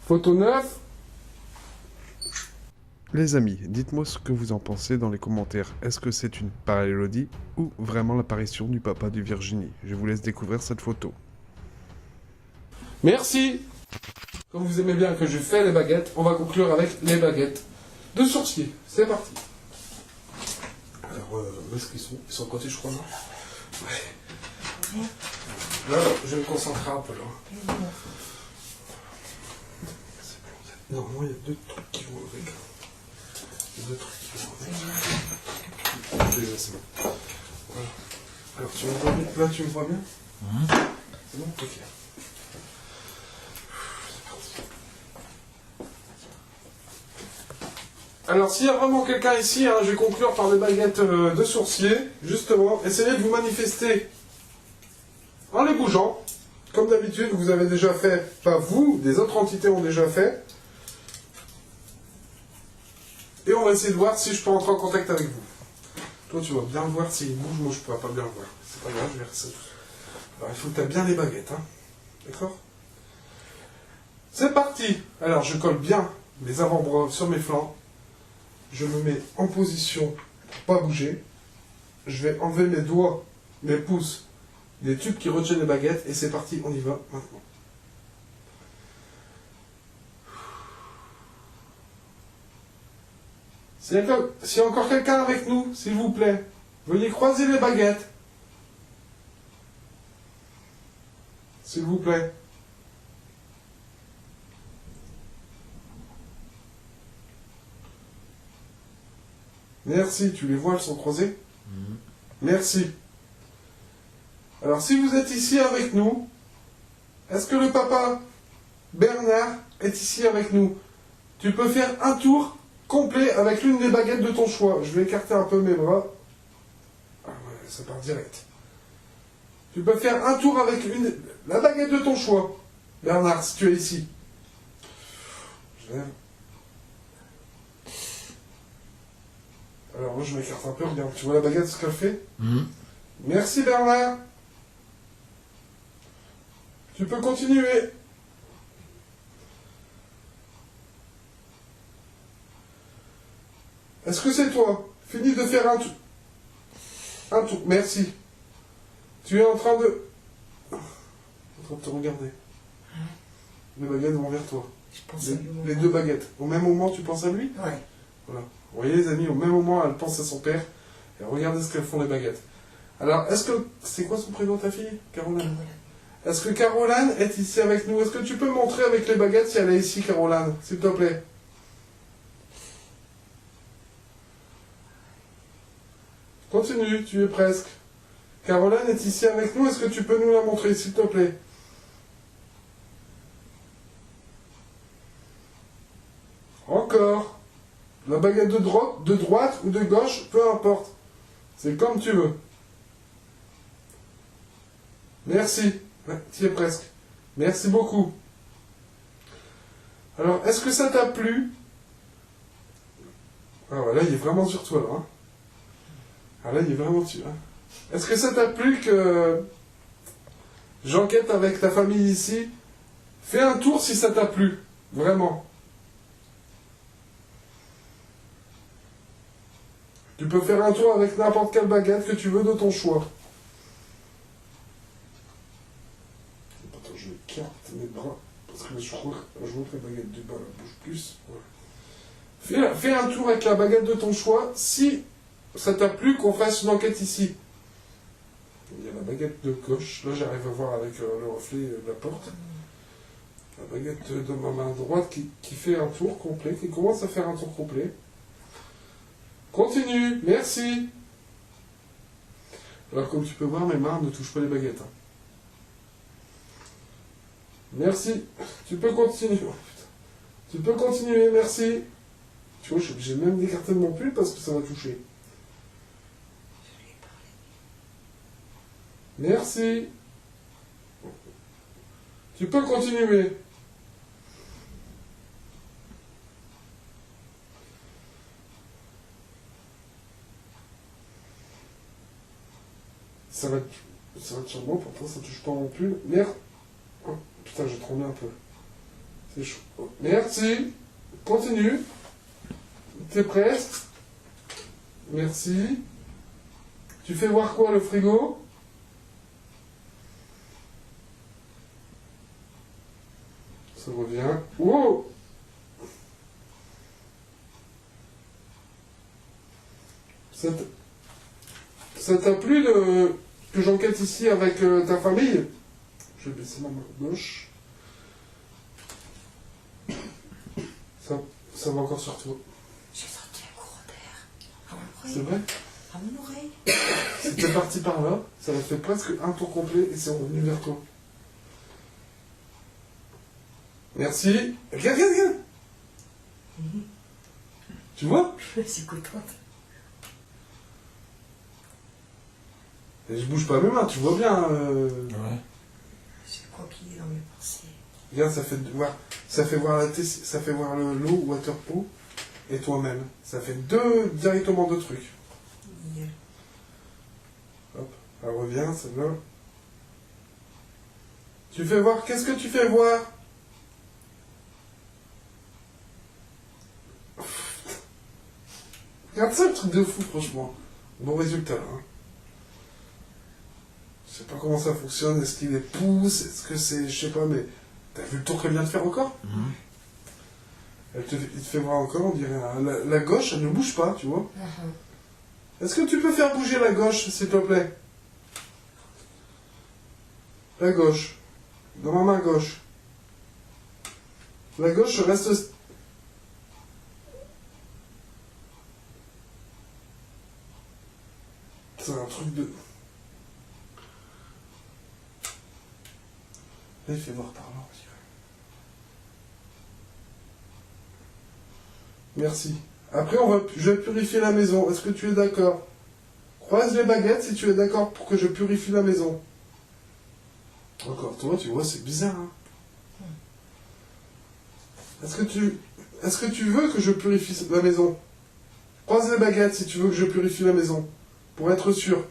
Photo 9. Les amis, dites-moi ce que vous en pensez dans les commentaires. Est-ce que c'est une parallélodie ou vraiment l'apparition du papa de Virginie? Je vous laisse découvrir cette photo. Merci. Comme vous aimez bien que je fais les baguettes, on va conclure avec les baguettes de sourcier. C'est parti. Alors, où est-ce qu'ils sont? Ils sont à côté, je crois, non? Ouais. Là, je vais me concentrer un peu, là. Normalement, il y a 2 trucs qui vont avec. Il y a 2 trucs qui vont avec. Déjà, c'est bon. Voilà. Alors, tu me vois bien? Là, tu me vois bien? C'est bon? Ok. Alors, s'il y a vraiment quelqu'un ici, je vais conclure par les baguettes de sourcier. Justement, essayez de vous manifester en les bougeant, comme d'habitude, vous avez déjà fait, pas vous, des autres entités ont déjà fait. Et on va essayer de voir si je peux entrer en contact avec vous. Toi, tu vas bien le voir s'il bouge, moi je ne pourrais pas bien le voir. C'est pas grave, je vais faire ça. Alors, il faut que tu aies bien les baguettes, hein. D'accord? C'est parti! Alors, je colle bien mes avant-bras sur mes flancs. Je me mets en position pour pas bouger. Je vais enlever mes doigts, mes pouces, des tubes qui retiennent les baguettes. Et c'est parti, on y va maintenant. S'il y a encore quelqu'un avec nous, s'il vous plaît, veuillez croiser les baguettes. S'il vous plaît. Merci, tu les vois, elles sont croisées? Merci. Alors, si vous êtes ici avec nous, est-ce que le papa Bernard est ici avec nous? Tu peux faire un tour complet avec l'une des baguettes de ton choix. Je vais écarter un peu mes bras. Ah ouais, ça part direct. Tu peux faire un tour avec la baguette de ton choix. Bernard, si tu es ici. Je lève. Alors moi je m'écarte un peu, regarde. Tu vois la baguette, ce qu'elle fait? Merci Bernard. Tu peux continuer. Est-ce que c'est toi? Finis de faire un tour. Un tour, merci. Tu es en train de te regarder. Les baguettes vont vers toi. Je pense à lui. Les deux baguettes. Au même moment, tu penses à lui? Ouais. Voilà. Vous voyez les amis, au même moment, elle pense à son père. Et regardez ce qu'elles font les baguettes. Alors, est-ce que... C'est quoi son prénom, ta fille? Caroline. Est-ce que Caroline est ici avec nous? Est-ce que tu peux montrer avec les baguettes si elle est ici, Caroline? S'il te plaît. Continue, tu es presque. Caroline est ici avec nous, est-ce que tu peux nous la montrer, s'il te plaît? Encore. La baguette de droite ou de gauche, peu importe. C'est comme tu veux. Merci. Ouais, tu y es presque. Merci beaucoup. Alors, est-ce que ça t'a plu? Ah voilà, il est vraiment sur toi, là. Hein. Ah là, il est vraiment dessus. Hein. Est-ce que ça t'a plu que j'enquête avec ta famille ici? Fais un tour si ça t'a plu. Vraiment. Tu peux faire un tour avec n'importe quelle baguette que tu veux de ton choix. Attends, je écarte mes bras. Parce que je crois que les baguettes du bas bougent plus. Voilà. Fais un tour avec la baguette de ton choix. Si ça t'a plu qu'on fasse une enquête ici. Il y a la baguette de gauche. Là, j'arrive à voir avec le reflet de la porte. La baguette de ma main droite qui fait un tour complet, qui commence à faire un tour complet. Continue, merci. Alors, comme tu peux voir, mes mains ne touchent pas les baguettes. Hein. Merci. Tu peux continuer. Oh, putain. Tu peux continuer, merci. Tu vois, je suis obligé même d'écarter de mon pull parce que ça va toucher. Merci. Tu peux continuer. Ça va être sur moi, pourtant ça touche pas non plus. Merde. Oh, putain, j'ai tremblé un peu. C'est chaud. Oh, merci. Continue. T'es presque. Merci. Tu fais voir quoi, le frigo? Ça revient. Wow! Ça t'a plu que j'enquête ici avec ta famille? Je vais baisser ma main gauche. Ça va encore sur toi. J'ai senti un courant d'air. C'est vrai? À mon oreille. C'était parti par là, ça a fait presque un tour complet et c'est revenu vers toi. Merci. Regarde, regarde, regarde. Tu vois? Je suis contente. Et je bouge pas mes mains, tu vois bien. Je crois qu'il Merci. Regarde, ça fait voir ça fait voir l'eau, waterproof, et toi-même. Ça fait directement deux trucs. Yeah. Hop, elle revient, celle-là. Tu fais voir, qu'est-ce que tu fais voir? Regarde ça, le truc de fou, franchement. Bon résultat, hein. Je sais pas comment ça fonctionne, est-ce qu'il est pouce, est-ce que c'est, je sais pas, mais t'as vu le tour qu'elle vient de faire encore? Il te fait voir encore, on dirait, hein, la gauche, elle ne bouge pas, tu vois. Est-ce que tu peux faire bouger la gauche, s'il te plaît? La gauche. Dans ma main gauche. La gauche reste... C'est un truc de... Là, il fait voir par là, on dirait. Merci. Après, je vais purifier la maison. Est-ce que tu es d'accord? Croise les baguettes si tu es d'accord pour que je purifie la maison. Encore toi, tu vois, c'est bizarre, hein. Est-ce que tu veux que je purifie la maison? Croise les baguettes si tu veux que je purifie la maison. Pour être sûr.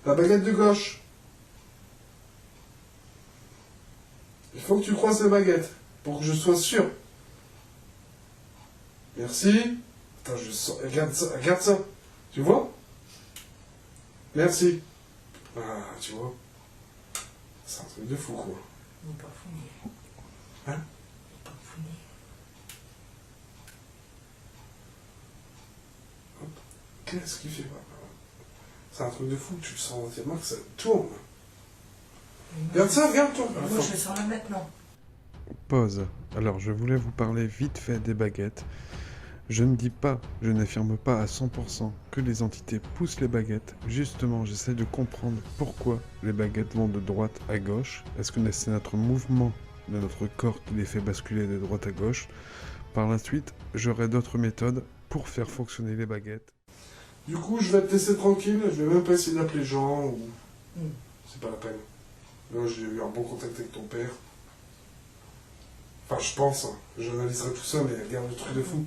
La baguette de gauche. Il faut que tu croises les baguettes. Pour que je sois sûr. Merci. Attends, je sens. Regarde ça, regarde ça. Tu vois? Merci. Ah, tu vois. C'est un truc de fou, quoi. Il n'est pas fouillé. Hein? Il n'est pas fouillé. Qu'est-ce qu'il fait? C'est un truc de fou, tu le sens entièrement que ça tourne. Regarde ça, regarde toi. Moi, je le sens là maintenant. Pause. Alors, je voulais vous parler vite fait des baguettes. Je ne dis pas, je n'affirme pas à 100% que les entités poussent les baguettes. Justement, j'essaie de comprendre pourquoi les baguettes vont de droite à gauche. Est-ce que c'est notre mouvement de notre corps qui les fait basculer de droite à gauche? Par la suite, j'aurai d'autres méthodes pour faire fonctionner les baguettes. Du coup, je vais te laisser tranquille. Je vais même pas essayer d'appeler Jean ou... C'est pas la peine. Là, j'ai eu un bon contact avec ton père. Enfin, je pense. Hein. J'analyserai tout ça, mais regarde le truc de fou.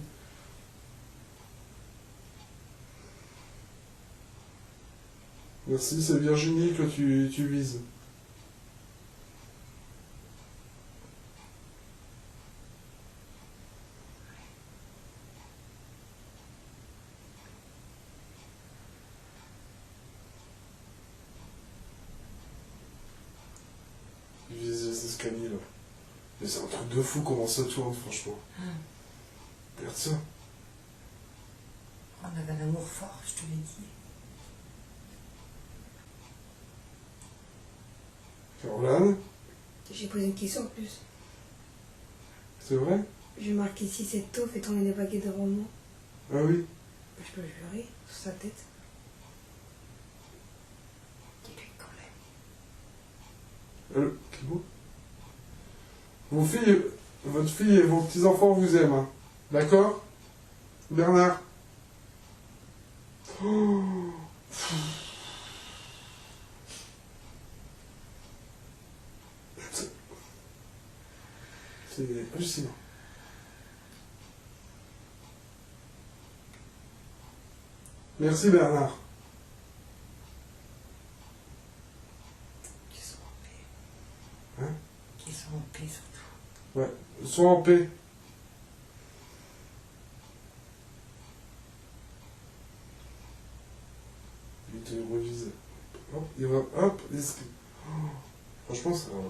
Merci, c'est Virginie que tu vises. Tu vises les escaliers, là. Mais c'est un truc de fou comment ça tourne, franchement. Regarde ça. On avait un amour fort, je te l'ai dit. Caroline, J'ai posé une question en plus. c'est vrai? Je marque ici cette taupe fait tourner des baguettes devant moi. Ah oui. Je peux jurer sur sa tête. Dis-lui quand même. Qui vous? Votre fille et vos petits-enfants vous aiment, hein. D'accord? Bernard? Oh. C'est hallucinant. Merci Bernard. Qu'ils soient en paix. Hein? Qu'ils soient en paix surtout. Ouais, sois en paix. Il te revise. Hop, il va. Hop, oh, franchement, ça va.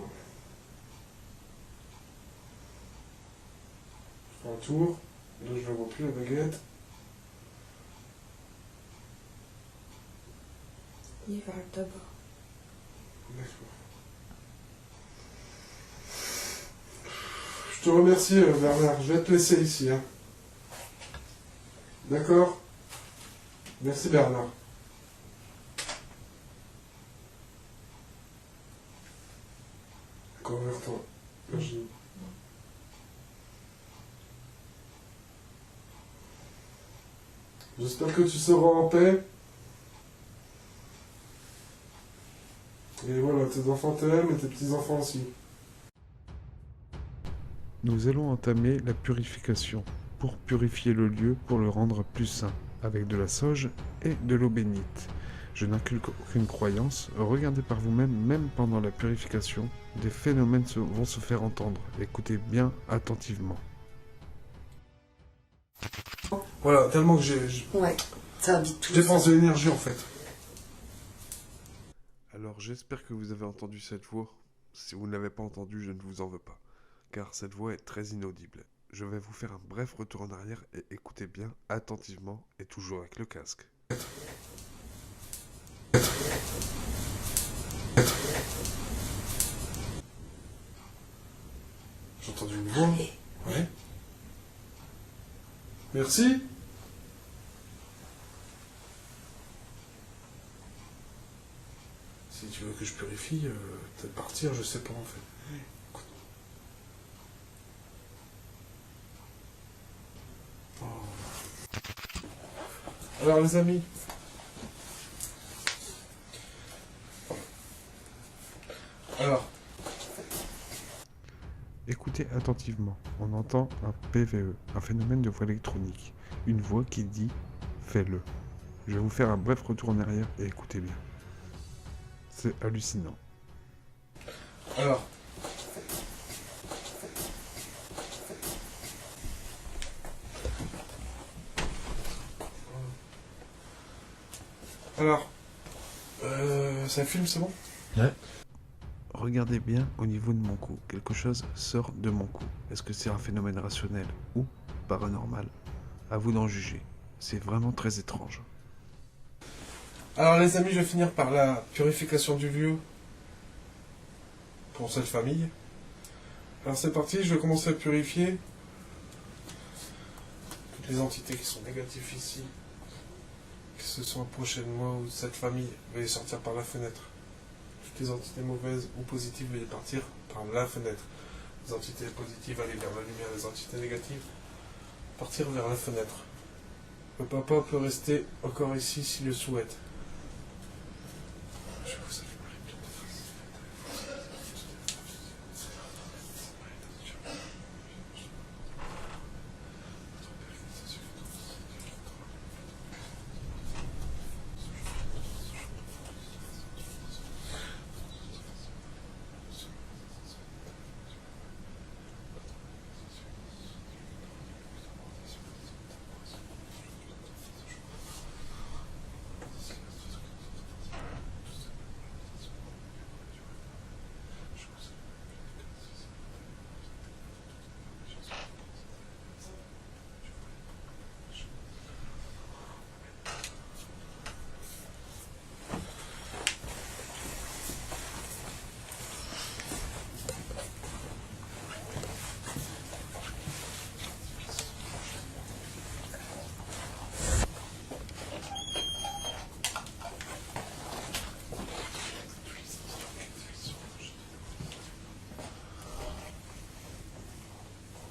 Je fais un tour. Là, je ne vois plus la baguette. Il est vers le tabac. D'accord. Je te remercie, Bernard. Je vais te laisser ici. Hein. D'accord? Merci, Bernard. Encore vers toi. Virginie. J'espère que tu seras en paix. Et voilà, tes enfants t'aiment et tes petits-enfants aussi. Nous allons entamer la purification pour purifier le lieu, pour le rendre plus saint, avec de la sauge et de l'eau bénite. Je n'inculque aucune croyance, regardez par vous-même, même pendant la purification, des phénomènes vont se faire entendre. Écoutez bien attentivement. Voilà, tellement que Ouais, ça va vite tout. je dépense de l'énergie en fait. Alors j'espère que vous avez entendu cette voix. Si vous ne l'avez pas entendue, je ne vous en veux pas, car cette voix est très inaudible. Je vais vous faire un bref retour en arrière et écoutez bien attentivement et toujours avec le casque. J'ai entendu une voix. Ouais. Merci. Si tu veux que je purifie, peut-être partir, je sais pas en fait. Écoute. Oh. Alors les amis. Alors. Écoutez attentivement, on entend un PVE, un phénomène de voix électronique, une voix qui dit « fais-le ». Je vais vous faire un bref retour en arrière et écoutez bien. C'est hallucinant. Alors. Alors. Ça filme, c'est bon? Ouais. Regardez bien au niveau de mon cou. Quelque chose sort de mon cou. Est-ce que c'est un phénomène rationnel ou paranormal? À vous d'en juger. C'est vraiment très étrange. Alors les amis, je vais finir par la purification du lieu pour cette famille. Alors c'est parti, je vais commencer à purifier toutes les entités qui sont négatives ici, qui se sont approchées de moi ou de cette famille, veuillez sortir par la fenêtre. Toutes les entités mauvaises ou positives, veuillez partir par la fenêtre. Les entités positives, aller vers la lumière, les entités négatives, partir vers la fenêtre. Le papa peut rester encore ici s'il le souhaite. Je vous salue Marie, pleine de grâce.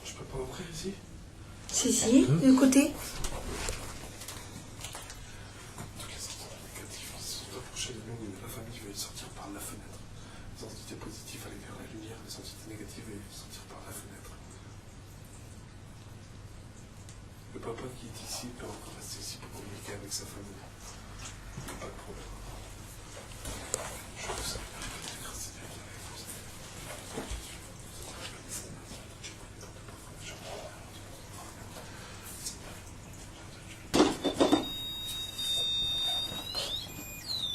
Je peux pas ouvrir ici? Si, de côté. Toutes les entités négatives qui se sont approchées de nous et de la famille veulent sortir par la fenêtre. Les entités positives aller vers la lumière, les entités négatives veulent sortir par la fenêtre. Le papa qui est ici peut encore rester ici pour communiquer avec sa famille. Pas de problème. Je vous salue. Grâce à Dieu,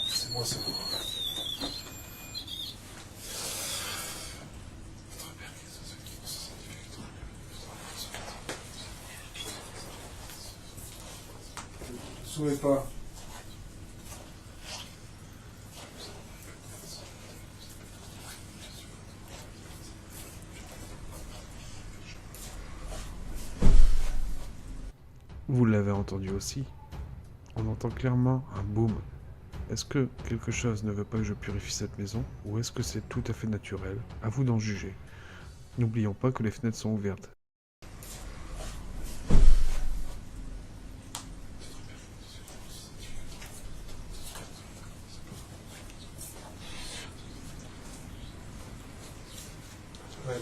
c'est moi, c'est moi. Notre Père qui est aux cieux, qui nous sanctifie, que ton nom ne souhaite pas. Vous l'avez entendu aussi. On entend clairement un boom. Est-ce que quelque chose ne veut pas que je purifie cette maison, ou est-ce que c'est tout à fait naturel? À vous d'en juger. N'oublions pas que les fenêtres sont ouvertes. Ouais.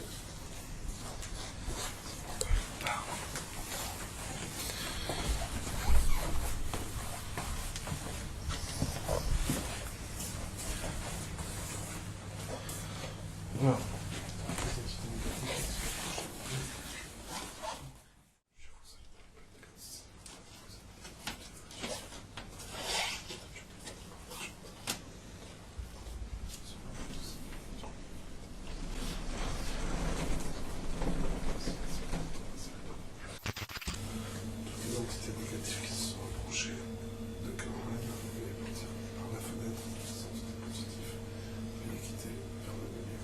Voilà. Les entités négatives qui se sont approchées de Caroline, veuillez partir par la fenêtre, les entités positives, veuillez quitter vers le milieu.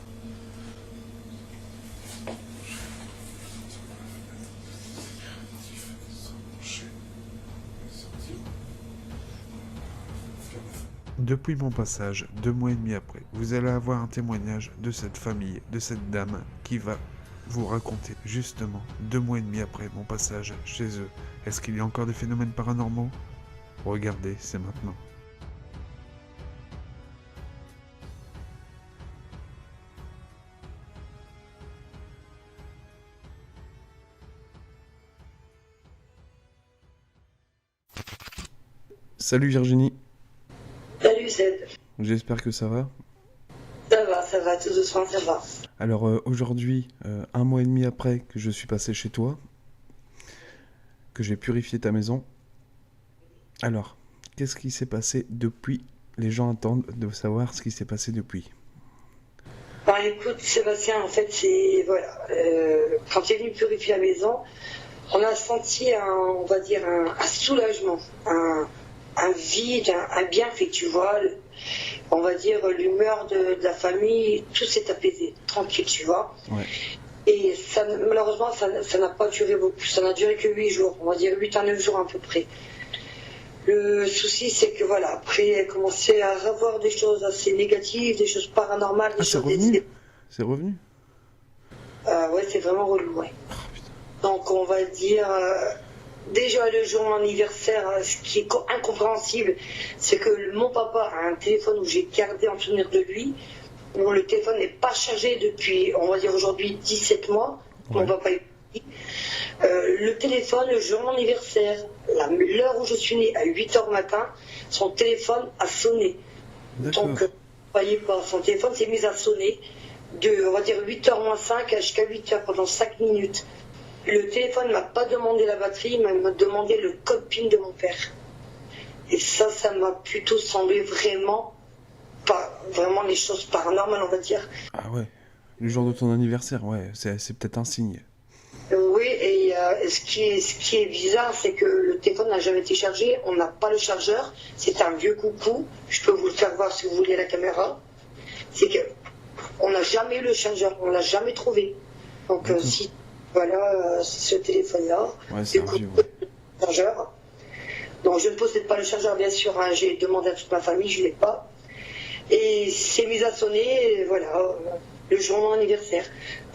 Depuis mon passage, 2 mois et demi après, vous allez avoir un témoignage de cette famille, de cette dame qui va vous raconter justement 2 mois et demi après mon passage chez eux. Est-ce qu'il y a encore des phénomènes paranormaux? Regardez, c'est maintenant. Salut Virginie, Salut Seb. j'espère que ça va. Ça va, tout doucement, ça va. Alors aujourd'hui, 1 mois et demi après que je suis passé chez toi, que j'ai purifié ta maison, alors, qu'est-ce qui s'est passé depuis? Les gens attendent de savoir ce qui s'est passé depuis. Bon, écoute, Sébastien, en fait, c'est. Voilà. Quand tu es venu purifier la maison, on a senti on va dire, un soulagement, un vide, un bienfait, tu vois. On va dire l'humeur de la famille, tout s'est apaisé, tranquille, tu vois. Ouais. Et ça, malheureusement, ça n'a pas duré beaucoup. Ça n'a duré que 8 jours, on va dire 8 à 9 jours à peu près. Le souci, c'est que voilà, après, elle commençait à revoir des choses assez négatives, des choses paranormales, des Ah, c'est choses revenu? C'est revenu? Ouais, c'est vraiment relou, ouais. Donc, on va dire, déjà le jour de mon anniversaire, ce qui est incompréhensible, c'est que mon papa a un téléphone où j'ai gardé en souvenir de lui, où le téléphone n'est pas chargé depuis, on va dire aujourd'hui, 17 mois. Ouais. Mon papa est parti. Le téléphone, le jour de mon anniversaire, l'heure où je suis née, à 8h matin, son téléphone a sonné. D'accord. Donc, voyez pas, son téléphone s'est mis à sonner de, on va dire, 8h moins 5 jusqu'à 8h pendant 5 minutes. Le téléphone ne m'a pas demandé la batterie, mais m'a demandé le code PIN de mon père. Et ça m'a plutôt semblé vraiment, pas vraiment les choses paranormales, on va dire. Ah ouais, le jour de ton anniversaire, ouais, c'est peut-être un signe. Oui, et ce qui est bizarre, c'est que le téléphone n'a jamais été chargé, on n'a pas le chargeur, c'est un vieux coucou, je peux vous le faire voir si vous voulez à la caméra. C'est que on n'a jamais eu le chargeur, on l'a jamais trouvé. Donc si, voilà, c'est ce téléphone-là, Ouais, c'est un coucou, vieux, ouais. le chargeur. Donc je ne possède pas le chargeur, bien sûr, hein, j'ai demandé à toute ma famille, je ne l'ai pas. Et c'est mis à sonner, voilà, le jour de mon anniversaire.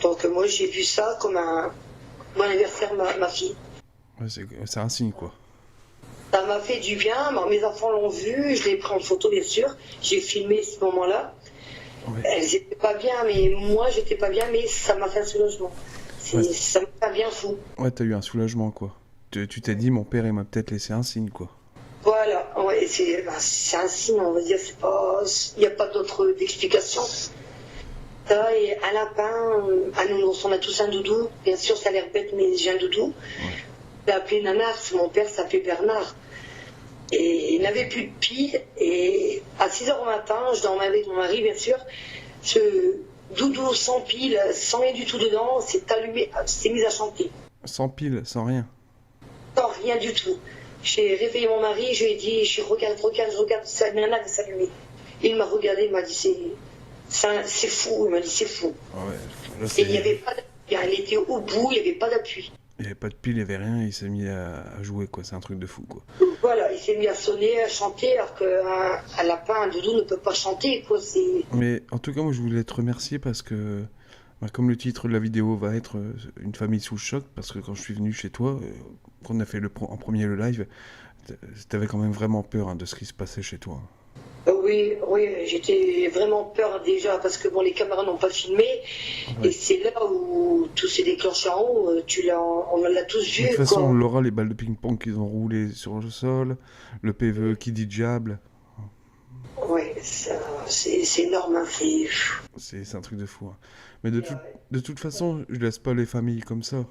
Donc moi j'ai vu ça comme un bon anniversaire, ma fille. Ouais, c'est un signe, quoi. Ça m'a fait du bien, mes enfants l'ont vu, je l'ai pris en photo bien sûr, j'ai filmé ce moment-là. Ouais. Elles étaient pas bien, mais moi j'étais pas bien, mais ça m'a fait un soulagement. Ouais. Ça m'a fait bien fou. Ouais, t'as eu un soulagement, quoi. Tu t'es dit, mon père, il m'a peut-être laissé un signe, quoi. Voilà, ouais, c'est un signe, on va dire, c'est pas, il n'y a pas d'autre explication. Ça, et un lapin, un nounours, on a tous un doudou, bien sûr ça a l'air bête, mais j'ai un doudou. Ouais. Je l'ai appelé Nanar, mon père s'appelait Bernard. Et il n'avait plus de pile, et à 6h au matin, je dormais avec mon mari, bien sûr, ce doudou sans pile, sans rien du tout dedans, s'est allumé, s'est mis à chanter. Sans pile, sans rien. Sans rien du tout. J'ai réveillé mon mari, je lui ai dit, regarde, ça vient de s'allumer. Il m'a regardé, il m'a dit, c'est fou, il m'a dit, c'est fou. Ah ouais, là, Et il n'y avait pas d'appui, il était au bout, il n'y avait pas d'appui. Il n'y avait pas de pile, il n'y avait rien, il s'est mis à jouer, quoi. C'est un truc de fou, quoi. Voilà, il s'est mis à sonner, à chanter, alors qu'un lapin, un doudou ne peut pas chanter, quoi. Mais en tout cas, moi, je voulais te remercier parce que, bah, comme le titre de la vidéo va être une famille sous le choc, parce que quand je suis venu chez toi, quand on a fait en premier le live, t'avais quand même vraiment peur, hein, de ce qui se passait chez toi. Oui, oui, j'étais vraiment peur déjà parce que bon, les caméras n'ont pas filmé Ouais. et c'est là où tout s'est déclenché en haut. On l'a tous De vu, toute façon, quoi. on l'aura, les balles de ping-pong qu'ils ont roulées sur le sol, le PVE qui dit diable. Ouais, c'est énorme, hein, C'est un truc de fou, hein. Mais de toute façon, je laisse pas les familles comme ça.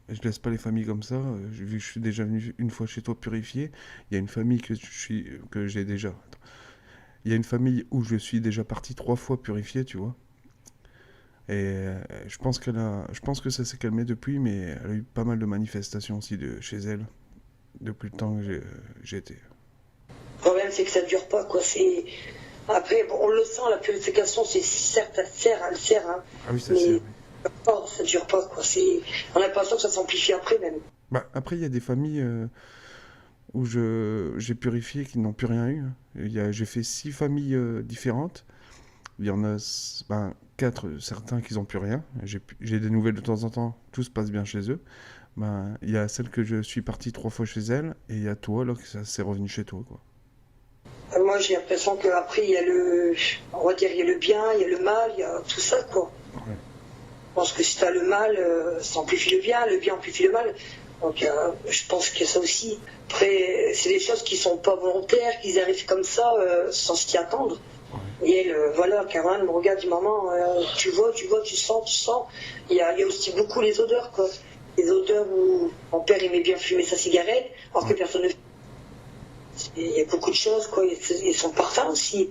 Je laisse pas les familles comme ça. Vu que je suis déjà venu une fois chez toi purifié, il y a une famille que j'ai déjà. Attends. Il y a une famille où je suis déjà parti 3 fois purifié, tu vois. Et je pense que ça s'est calmé depuis, mais elle a eu pas mal de manifestations aussi chez elle depuis le temps que j'ai été. Le problème, c'est que ça dure pas, quoi. Après, bon, on le sent, la purification, c'est certes, elle sert, hein, Ah oui, ça mais sert. Oui. ça dure pas, quoi. On a l'impression que ça s'amplifie après, même. Bah, après, il y a des familles où j'ai purifié qui n'ont plus rien eu, hein. J'ai fait 6 familles différentes. Il y en a 4, certains qui n'ont plus rien. J'ai des nouvelles de temps en temps. Tout se passe bien chez eux. Ben, il y a celle que je suis parti 3 fois chez elle. Et il y a toi, là, que ça s'est revenu chez toi, quoi. Moi, j'ai l'impression qu'après, on va dire, il y a le bien, il y a le mal, il y a tout ça, quoi. Ouais. Je pense que si t'as le mal, ça amplifie le bien amplifie le mal. Donc, je pense qu'il y a ça aussi. Après, c'est des choses qui sont pas volontaires, qu'ils arrivent comme ça, sans s'y attendre. Et elle, voilà, Caroline me regarde, dit maman, tu vois, tu sens. Il y a aussi beaucoup les odeurs, quoi. Les odeurs où mon père aimait bien fumer sa cigarette, alors que personne ne fume. Il y a beaucoup de choses, quoi. Et son parfum aussi.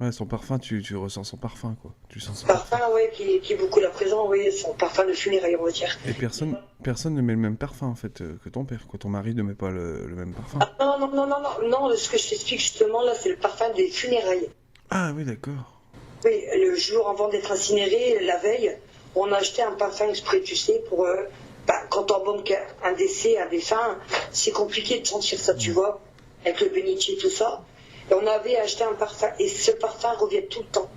Ouais, son parfum, tu ressens son parfum, quoi. Tu sens son Parfum, ouais, qui est beaucoup là présent, oui, son parfum de funérailles, on va dire. Et personne ne met le même parfum, en fait, que ton père, quoi. Ton mari ne met pas le même parfum. Ah, non, ce que je t'explique justement là, c'est le parfum des funérailles. Ah oui, d'accord. Oui, le jour avant d'être incinéré, la veille, on a acheté un parfum exprès, tu sais, pour... quand on embaume un décès, un défunt, c'est compliqué de sentir ça, tu vois, avec le bénitier, tout ça. Et on avait acheté un parfum, et ce parfum revient tout le temps.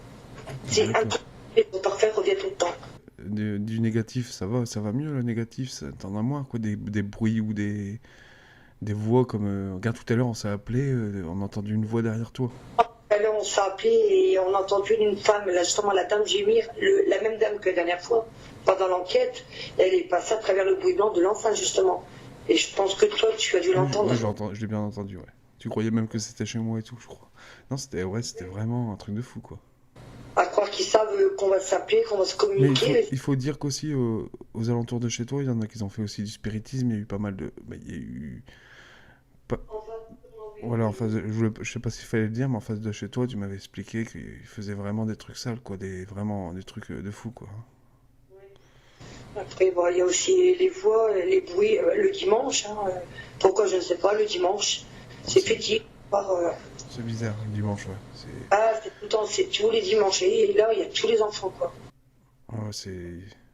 C'est un D'accord. ce parfum revient tout le temps. Du négatif, ça va mieux, le négatif, t'en as moins, quoi. Des bruits ou des voix comme... regarde, tout à l'heure, on s'est appelé, on a entendu une voix derrière toi. Alors on s'est appelé et on a entendu une femme, là, justement la dame gémir, la même dame que la dernière fois, pendant l'enquête, elle est passée à travers le bruit blanc de l'enfant justement. Et je pense que toi tu as dû l'entendre. Oui, je l'ai bien entendu, ouais. Tu croyais même que c'était chez moi et tout, je crois. Non, c'était vraiment un truc de fou, quoi. À croire qu'ils savent qu'on va s'appeler, qu'on va se Mais communiquer. il faut dire qu'aussi, aux alentours de chez toi, il y en a qui ont fait aussi du spiritisme, il y a eu pas mal de... il y a eu... Voilà, en face je sais pas s'il fallait le dire, mais en face de chez toi, tu m'avais expliqué qu'ils faisaient vraiment des trucs sales, quoi, vraiment des trucs de fou, quoi. Après, bon, il y a aussi les voix, les bruits le dimanche. Hein, pourquoi je ne sais pas, le dimanche, c'est fétiche. C'est bizarre, le dimanche, ouais. C'est tout le temps, c'est tous les dimanches. Et là, il y a tous les enfants, quoi. Ouais,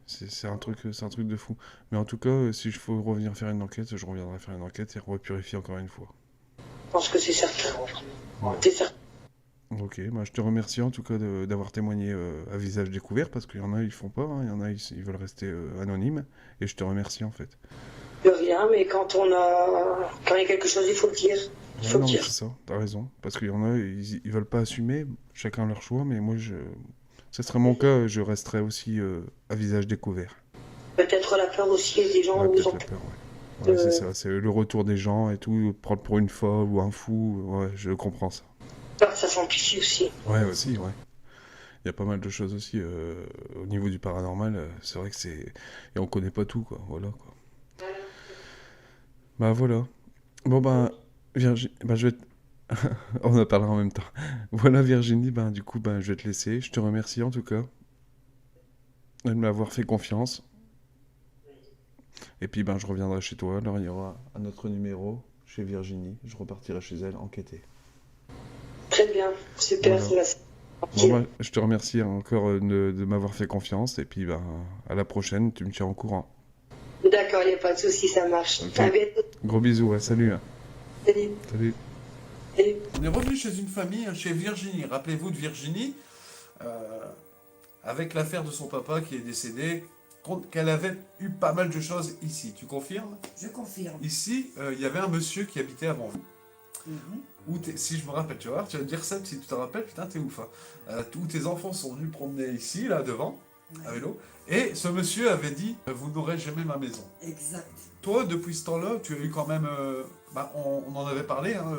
c'est un truc de fou. Mais en tout cas, si je faut revenir faire une enquête, je reviendrai faire une enquête et repurifier encore une fois. Je pense que c'est certain. Ouais. C'est certain. Ok, bah, je te remercie en tout cas d'avoir témoigné à visage découvert, parce qu'il y en a, ils font pas, hein, il y en a, ils veulent rester anonymes, et je te remercie en fait. De rien, mais quand il y a quelque chose, il faut le dire. Il faut Ouais, le non, mais dire. c'est ça, t'as raison, parce qu'il y en a, ils veulent pas assumer, chacun leur choix, mais moi, ce serait mon cas, je resterais aussi à visage découvert. Peut-être la peur aussi des gens Ouais, où ils peut-être ont la peur, ouais. Ouais, c'est ça, c'est le retour des gens et tout, prendre pour une folle ou un fou, ouais, je comprends ça. peur que ça s'amplifie aussi. Ouais, aussi, ouais. Il y a pas mal de choses aussi au niveau du paranormal, c'est vrai que c'est... Et on connaît pas tout, quoi, voilà, quoi. Bah voilà. Bon, bah, Virginie, bah je vais on en parlera en même temps. Voilà, Virginie, bah du coup, bah je vais te laisser. Je te remercie en tout cas de m'avoir fait confiance. Et puis, ben, je reviendrai chez toi. Alors, il y aura un autre numéro chez Virginie. Je repartirai chez elle enquêter. Très bien, super, Voilà. c'est Bon, bah, je te remercie encore de m'avoir fait confiance. Et puis, ben, à la prochaine, tu me tiens au courant. D'accord, il n'y a pas de souci, ça marche. Ok. À bientôt. Gros bisous, ouais, salut. Salut. Salut. Salut. On est revenu chez une famille, chez Virginie. Rappelez-vous de Virginie, avec l'affaire de son papa qui est décédé, qu'elle avait eu pas mal de choses ici. Tu confirmes? Je confirme. Ici, il y avait un monsieur qui habitait avant vous. où si je me rappelle, tu vas voir, tu vas te dire ça, si tu te rappelles, putain, t'es ouf. Hein. Où tes enfants sont venus promener ici, là, devant, à vélo, et ce monsieur avait dit, vous n'aurez jamais ma maison. Exact. Toi, depuis ce temps-là, tu as eu quand même... on en avait parlé, hein,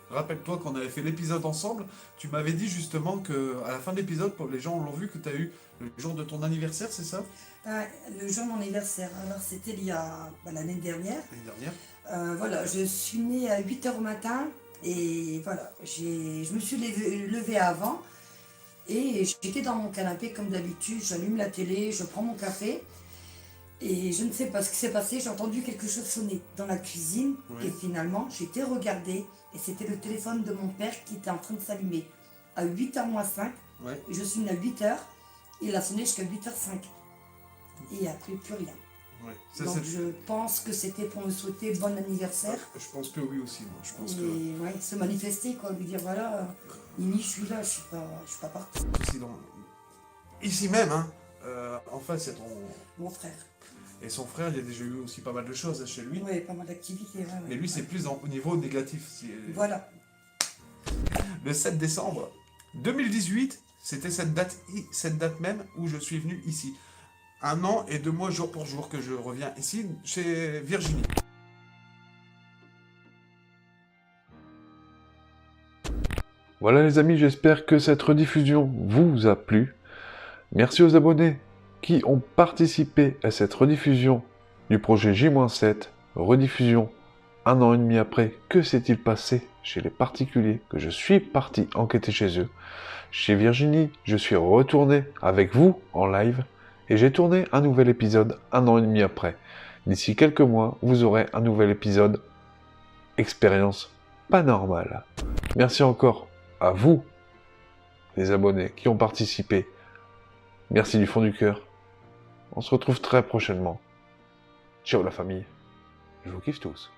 rappelle-toi qu'on avait fait l'épisode ensemble, tu m'avais dit justement que à la fin de l'épisode, les gens l'ont vu, que tu as eu le jour de ton anniversaire, c'est ça? Le jour de mon anniversaire, alors c'était il y a l'année dernière. L'année dernière. Voilà, je suis née à 8h au matin et voilà, je me suis levée avant et j'étais dans mon canapé comme d'habitude, j'allume la télé, je prends mon café et je ne sais pas ce qui s'est passé, j'ai entendu quelque chose sonner dans la cuisine et finalement j'ai été regarder et c'était le téléphone de mon père qui était en train de s'allumer à 8h moins 5 et je suis née à 8h, il a sonné jusqu'à 8h05 et après plus rien. Ouais. Donc je pense que c'était pour me souhaiter bon anniversaire. Je pense que oui aussi, moi. Je pense et se manifester, quoi, lui dire voilà, Nini, je suis là, je suis pas partie. Ici même, hein, en face, il y a Mon frère. Et son frère, il y a déjà eu aussi pas mal de choses chez lui. Oui, pas mal d'activités. Mais lui, c'est plus au niveau négatif. Voilà. Le 7 décembre 2018, c'était cette date même où je suis venu ici. 1 an et 2 mois jour pour jour que je reviens ici, chez Virginie. Voilà les amis, j'espère que cette rediffusion vous a plu. Merci aux abonnés qui ont participé à cette rediffusion du projet J-7, rediffusion 1 an et demi après. Que s'est-il passé chez les particuliers que je suis parti enquêter chez eux? Chez Virginie, je suis retourné avec vous en live et j'ai tourné un nouvel épisode 1 an et demi après. D'ici quelques mois, vous aurez un nouvel épisode expérience pas normale. Merci encore à vous, les abonnés qui ont participé. Merci du fond du cœur. On se retrouve très prochainement. Ciao la famille. Je vous kiffe tous.